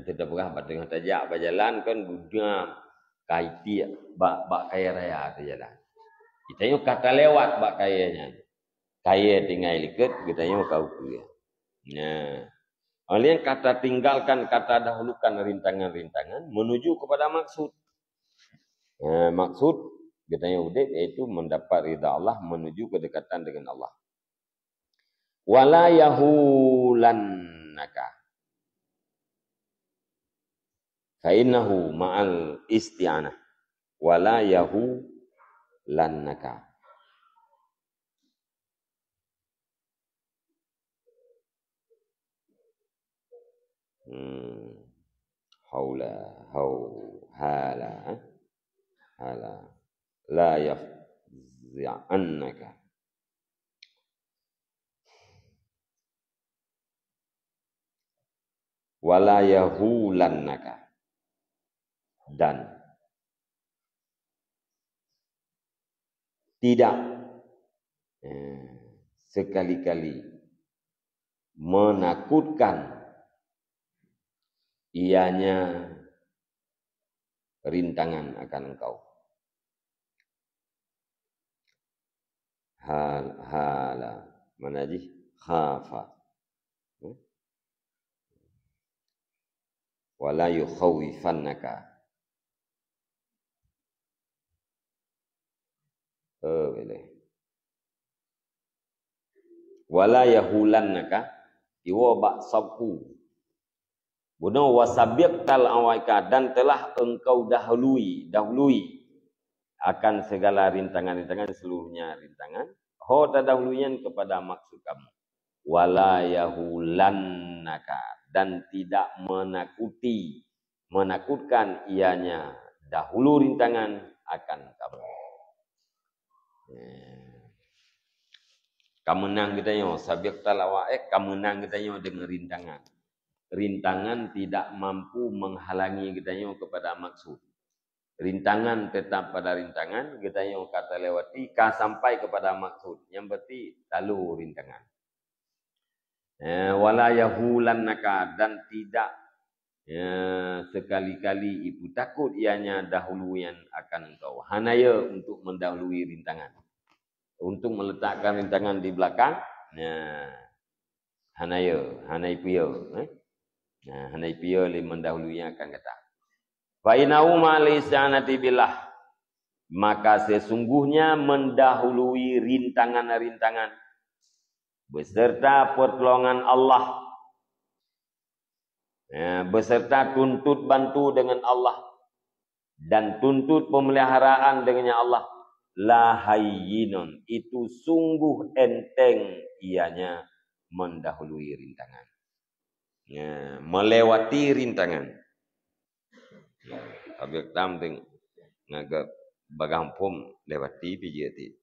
tidak pernah pada tajak berjalan kan dunia kaiti bak kaya raya tu jalan. Kita yo kata lewat bak kayanya. Kaya tinggal likut kita yo kau kuya. Nah, oleh kata tinggalkan kata dahulukan rintangan-rintangan menuju kepada maksud. Maksud kita yo udah yaitu mendapat ridha Allah menuju kedekatan dengan Allah. Wala yahulannaka Fainnahu ma'al isti'anah wala yahu lannaka. Haula hala la yafzi'annaka wala yahu lannaka. Dan tidak sekali-kali menakutkan ianya rintangan akan engkau. Hala mana ji khafa wala yukhawifannaka boleh. Wala yahulannaka iwa bak sabu. Buno wasabiqtal awaika dan telah engkau dahului akan segala rintangan-rintangan seluruhnya rintangan. Ho tadahuluyan kepada maksud kamu. Wala yahulannaka dan tidak menakutkan ianya dahulu rintangan akan kamu. Kemenang kita yo sabiqtal awaik kemenang kita yo dengan rintangan. Rintangan tidak mampu menghalangi kita yo kepada maksud. Rintangan tetap pada rintangan, kita yo kata lewati sampai kepada maksud. Yang berarti lalu rintangan. Wala yahulannaka dan tidak sekali-kali ibu takut ianya dahuluan akan engkau. Hanaya untuk mendahului rintangan. Untuk meletakkan rintangan di belakang, hanai piyo. Hanai piyo li mendahulunya akan kata. Fa inau malisanati billah. Maka sesungguhnya mendahului rintangan-rintangan beserta pertolongan Allah. Beserta tuntut bantu dengan Allah. dan tuntut pemeliharaan dengannya Allah, la hayyinun, itu sungguh enteng ianya mendahului rintangan. Ya, melewati rintangan. Tapi tamting ngagak bagampum lewati pijati.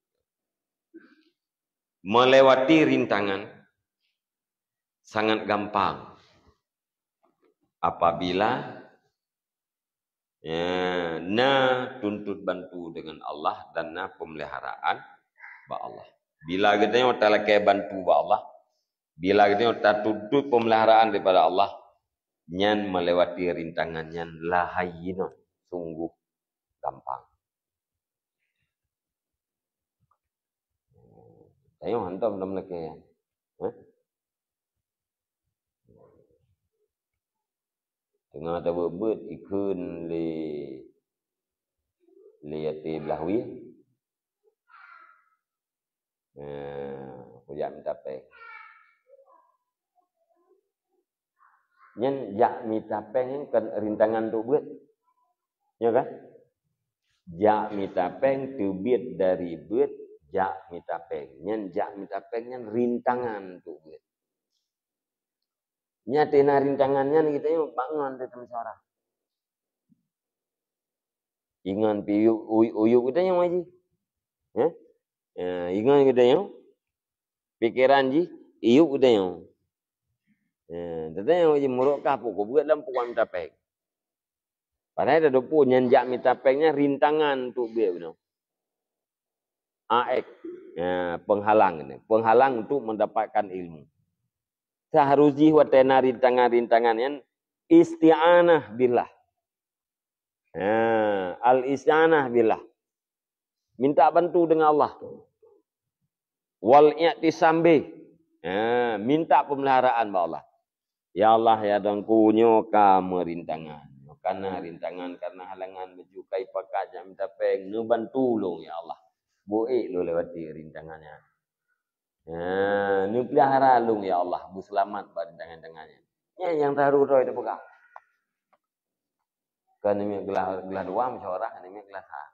Melewati rintangan sangat gampang apabila tuntut bantu dengan Allah dan pemeliharaan ba Allah. Bila kita yang terlekai bantu ba Allah, bila kita yang tuntut pemeliharaan daripada Allah, nyan melewati rintangan nyan lahayyinun, sungguh gampang. Tayo hantam dalam lekai. Tengah tak berbet ikun li yati belahwi. Kujak minta peng. Nyen jak minta peng kan rintangan tu buat. Ya kan? Jak minta peng tu biat dari buat jak minta peng. Nyen jak minta peng nyen rintangan tu buat. Nyatena rintangannya kita yang bangun dari tempat. Ingan pi uyuk kita yang maji. Ingan kita yang pikiran ji iuk kita yang. Tetapi yang maji muruk kapuk buat dalam puan minta peng. Padahal ada dopo nyanjak minta pengnya rintangan tu biar benar. Aek penghalang ini, penghalang untuk mendapatkan ilmu. Seharusnya watena rintangan-rintangan yang isti'anah billah. Al-isti'anah billah. Minta bantu dengan Allah. Wal i'tisam bih. Minta pemeliharaan ba Allah. Ya Allah ya dangku nyoka merintangan. Karena rintangan, karena halangan menjukai pakat yang minta peng, nu bantu long ya Allah. Boleh lo lewati rintangannya. Nu pelihara long ya Allah, bu selamat pada rintangan-rintangannya. Yang taruh itu pegang. Kan ini gelah dua musyawarah, ini gelah sah.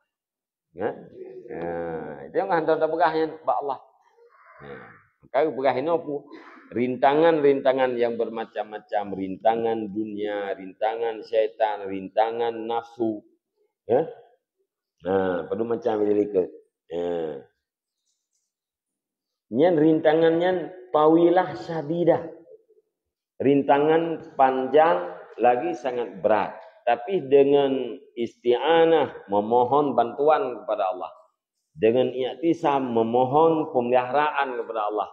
Itu yang hantar tak pegahnya ba Allah. Kalau pegah ini apa? Rintangan-rintangan yang bermacam-macam, rintangan dunia, rintangan syaitan, rintangan nafsu. Pada macam ini ke. Nyan rintangannya tawilah syadidah. Rintangan panjang lagi sangat berat. Tapi dengan isti'anah, memohon bantuan kepada Allah. Dengan i'tisam, memohon pemeliharaan kepada Allah.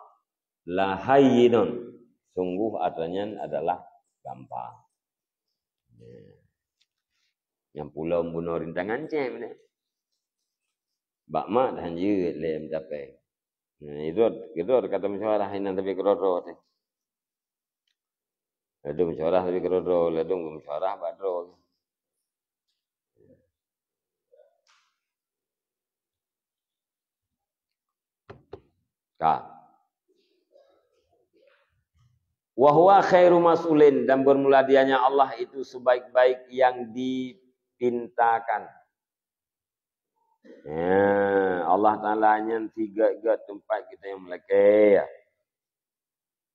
La hayyinun, sungguh artinya adalah gampang. Yang pulau membunuh rintangan cem ni. Bak mak dah hanjir le mencapai. Itu kata musyawarah ini tapi kerodo tu. Ada musyawarah tapi kerodo, ada musyawarah badro. Ka. Wahwa khairu mas'ulin, dan bermula dianya Allah itu sebaik-baik yang dipintakan. Allah Ta'ala nya tiga tempat kita yang melekai.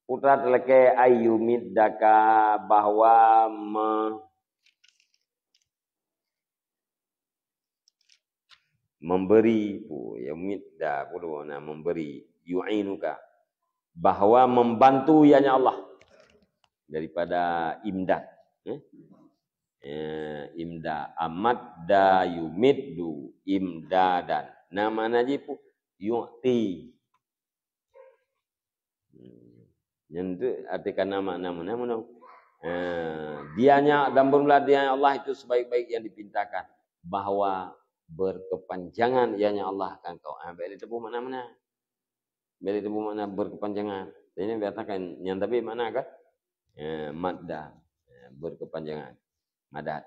Putra terlekai ayyumid daka bahwa memberi yumidda pula memberi yu'inuka bahwa membantu ianya Allah daripada imdad. Imdad amadda yumiddu imdadan. Nama najib yu'ti. Yang artikan nama. Dianya dan bermula dianya Allah itu sebaik-baik yang dipintakan. Bahwa berkepanjangan ianya Allah akan kau. Bila itu pun mana-mana. Bila itu pun mana berkepanjangan. Ini berkatakan yang tapi mana kan? Madda. Berkepanjangan. Madat.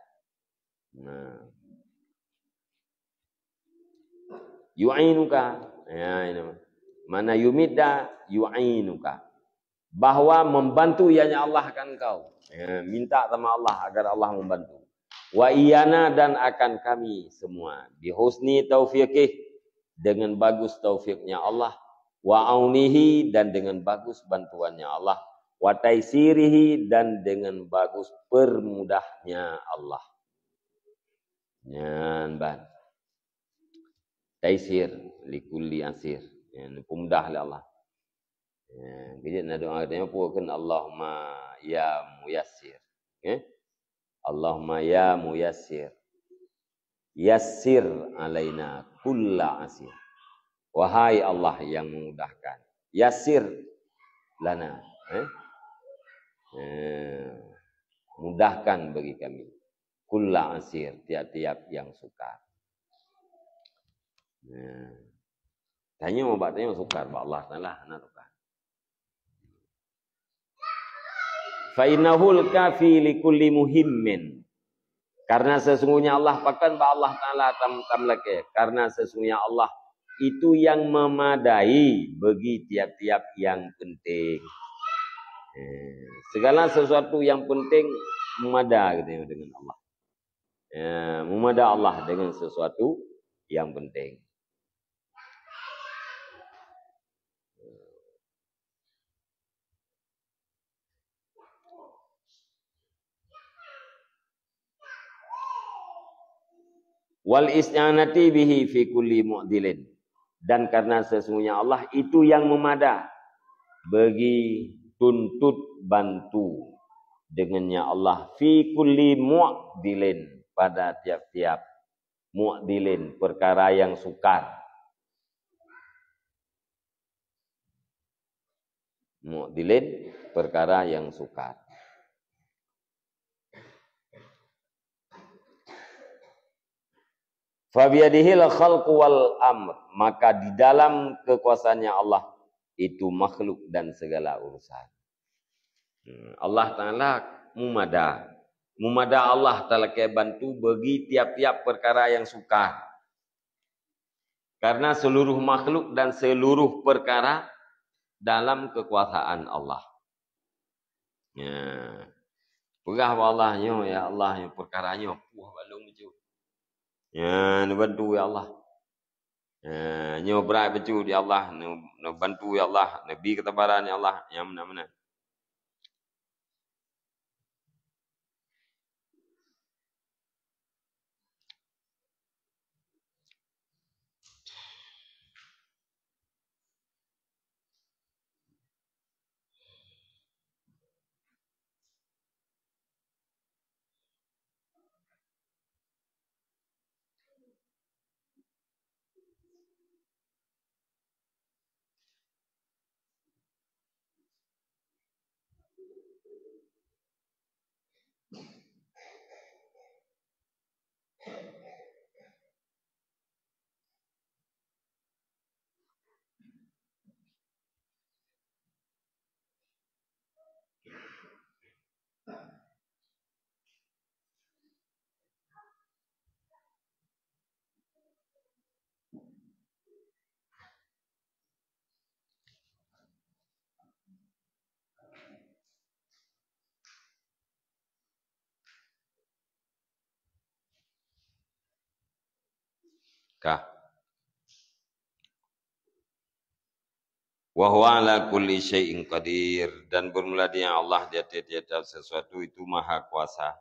Yu'inuka. Ini mana yumidda yu'inuka. Bahwa membantu ianya Allah akan kau. Minta sama Allah agar Allah membantu. Wa iyana dan akan kami semua. Bihusni taufiqih, dengan bagus taufiknya Allah. Wa aunihi, dan dengan bagus bantuannya Allah. Wa taisirihi, dan dengan bagus permudahnya Allah. Nyan ban. Taisir likulli asir. Yang pemudah oleh Allah. Jadi nak doa katanya pun Allahumma ya muyassir. Allahumma ya muyassir. Yassir alaina kulla asir. Wahai Allah yang memudahkan. Yassir lana. Mudahkan bagi kami. Kulla asir. Tiap-tiap yang sukar. Tanya mau batanya sukar. Allah Ta'ala nak sukar. Fa'innahul kafi likulli muhimmin. Karena sesungguhnya Allah pakan ba Allah Ta'ala tamlake. Karena sesungguhnya Allah itu yang memadai bagi tiap-tiap yang penting. Segala sesuatu yang penting memada dengan Allah. Memada Allah dengan sesuatu yang penting. Wal isyanati bihi fi kulli mu'dilin. Dan karena sesungguhnya Allah itu yang memada bagi tuntut bantu dengannya Allah fi kulli mu'dilin, pada tiap-tiap mu'dilin, perkara yang sukar. Mu'dilin, perkara yang sukar. Fabiyadihil khalqu wal amr, maka di dalam kekuasaannya Allah itu makhluk dan segala urusan. Allah Ta'ala mumada. Mumada Allah Ta'ala ke bantu bagi tiap-tiap perkara yang sukar. Karena seluruh makhluk dan seluruh perkara dalam kekuasaan Allah. Pegah Allahnya, ya Allah, yang perkaranya puah balung macam. Bantu ya Allah. Nyo berat becu di Allah, no bantu ya Allah, nabi ketabaran ya Allah, yang mana-mana. Kah? Wa huwa ala kulli syai'in qadir, dan bermula dengan Allah di atas sesuatu itu maha kuasa.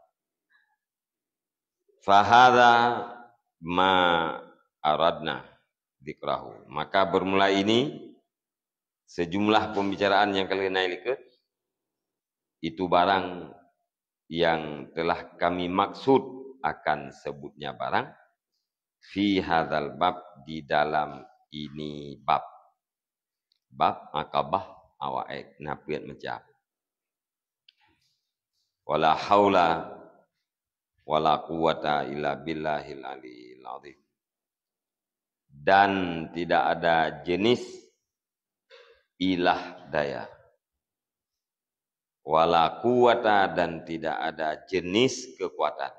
Fahadha ma aradna dzikrahu. Maka bermula ini sejumlah pembicaraan yang kalian naik itu barang yang telah kami maksud akan sebutnya barang fi hadzal bab, di dalam ini bab akabah awaik napiat macam wala haula wala quwata illa billahil aliyil azim, dan tidak ada jenis ilah daya, wala quwata, dan tidak ada jenis kekuatan,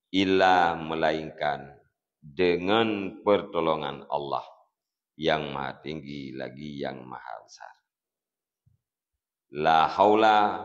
illa, melainkan dengan pertolongan Allah yang maha tinggi lagi yang maha besar. La haula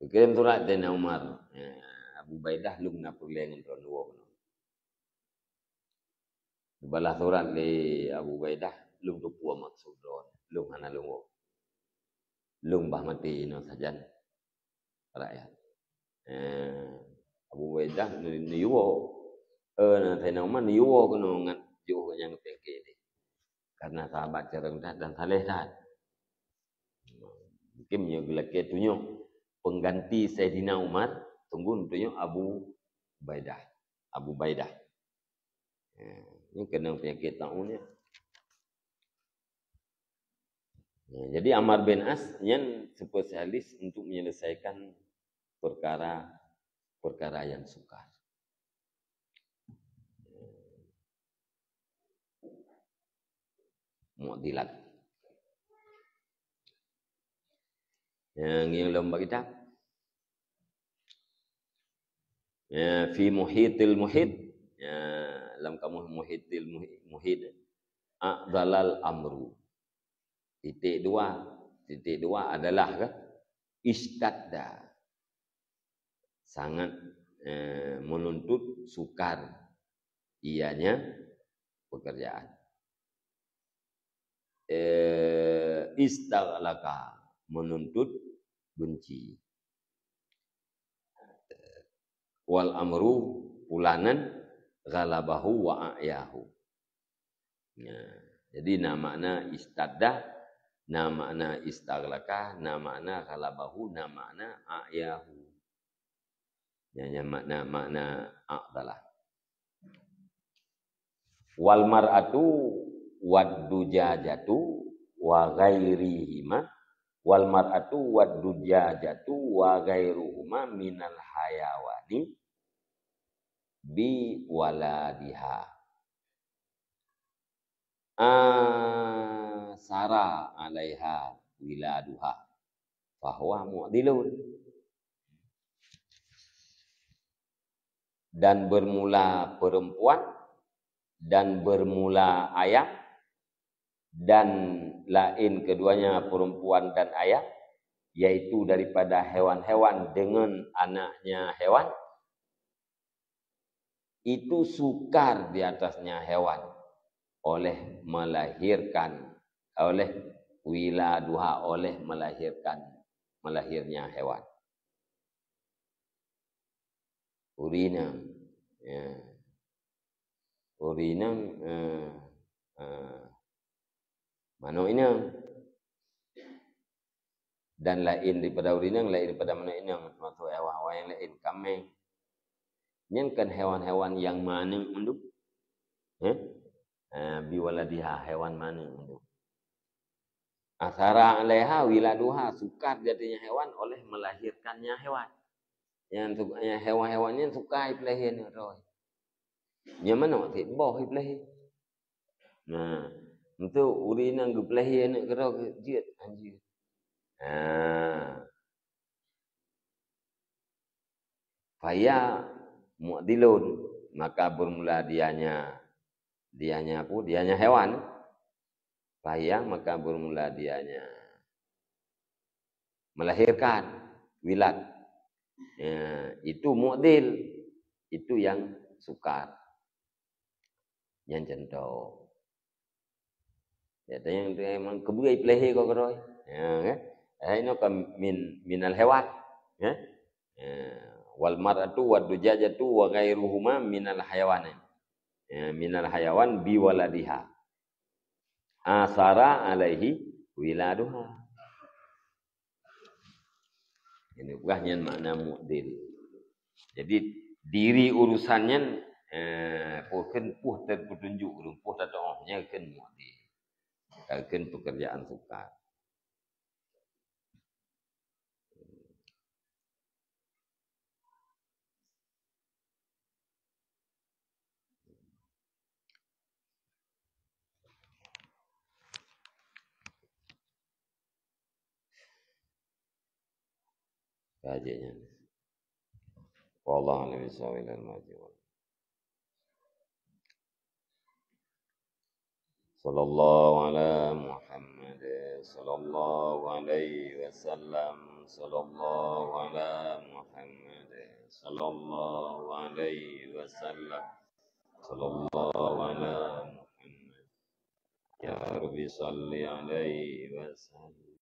Kirim surat Sayyidina Umar. Abu Ubaidah lum na perlengan tuan dua. Balas surat li Abu Ubaidah lum tu puas maksud don. Lum ana lum. Lum bah mati no sajan. Rakyat. Abu Ubaidah ni yuwo. Na Sayyidina Umar ni yuwo kono ngat juh yang tengke ni. Karena sahabat cereng dan saleh dah. Mungkin yang gelake tunjuk pengganti Sayyidina Umar tunggu tunjuk Abu Ubaidah. Abu Ubaidah. Ini kena penyakit tahun ni. Jadi Ammar bin As yang spesialis untuk menyelesaikan perkara yang sukar. Mu'dilat. Yang lomba kita. Fi muhitil muhid. Dalam kamus muhitil muhid. A'dalal amru. Titik dua adalah istadda. Sangat menuntut sukar ianya pekerjaan. Istaghlaka menuntut benci. Wal amru pulanan ghalabahu wa a'yahu. Jadi makna istadda, makna istaghlaka, makna ghalabahu, makna a'yahu. Yang makna a'dalah. Wal mar'atu waddujajatu wa ghairihima wal mar'atu waddujajatu wa ghairuhuma minal hayawani bi waladiha sara alaiha wiladuha fahuwa mu'dilun. Dan bermula perempuan dan bermula ayah dan lain keduanya perempuan dan ayah, yaitu daripada hewan-hewan dengan anaknya hewan, itu sukar di atasnya hewan oleh melahirkan, oleh wiladuha, oleh melahirnya hewan. Urinam, urinam, mano inang, dan lain daripada urinam, lain daripada mano inang, termasuk hewan-hewan yang lain, kambing. Ini kan hewan-hewan yang mana untuk biwaladiha, hewan mana untuk asara alaiha wiladuha, sukar jadinya hewan oleh melahirkannya hewan. Yang hewan-hewannya suka ipelahin roy. Yang mana tak boh ipelahin. Nah, untuk urinang gepelahin nak kira jiat anjir. Faya mu'dilun, maka bermula dianya apa? Dianya hewan. Faya maka bermula dianya melahirkan wilad. Itu mu'dil, itu yang sukar, yang centok. Yang memang kebuai pelehi kau keroi. Ini kan minal hewan. Wal mar'atu waddujajatu wa ghairuhuma minal hayawanin. Minal hayawan biwaladiha. Asara alaihi wiladuha. Ini bukannya makna mu'dil. Jadi diri urusannya kan puh terpetunjuk, puh tatohnya kan mu'dil. Kan pekerjaan sukar. Kajiannya. Wallahu a'lam bishawab. Sallallahu ala Muhammad. Sallallahu alaihi wasallam. Sallallahu ala Muhammad. Sallallahu alaihi wasallam. Sallallahu ala Muhammad. Ya Rabbi salli alaihi wasallam.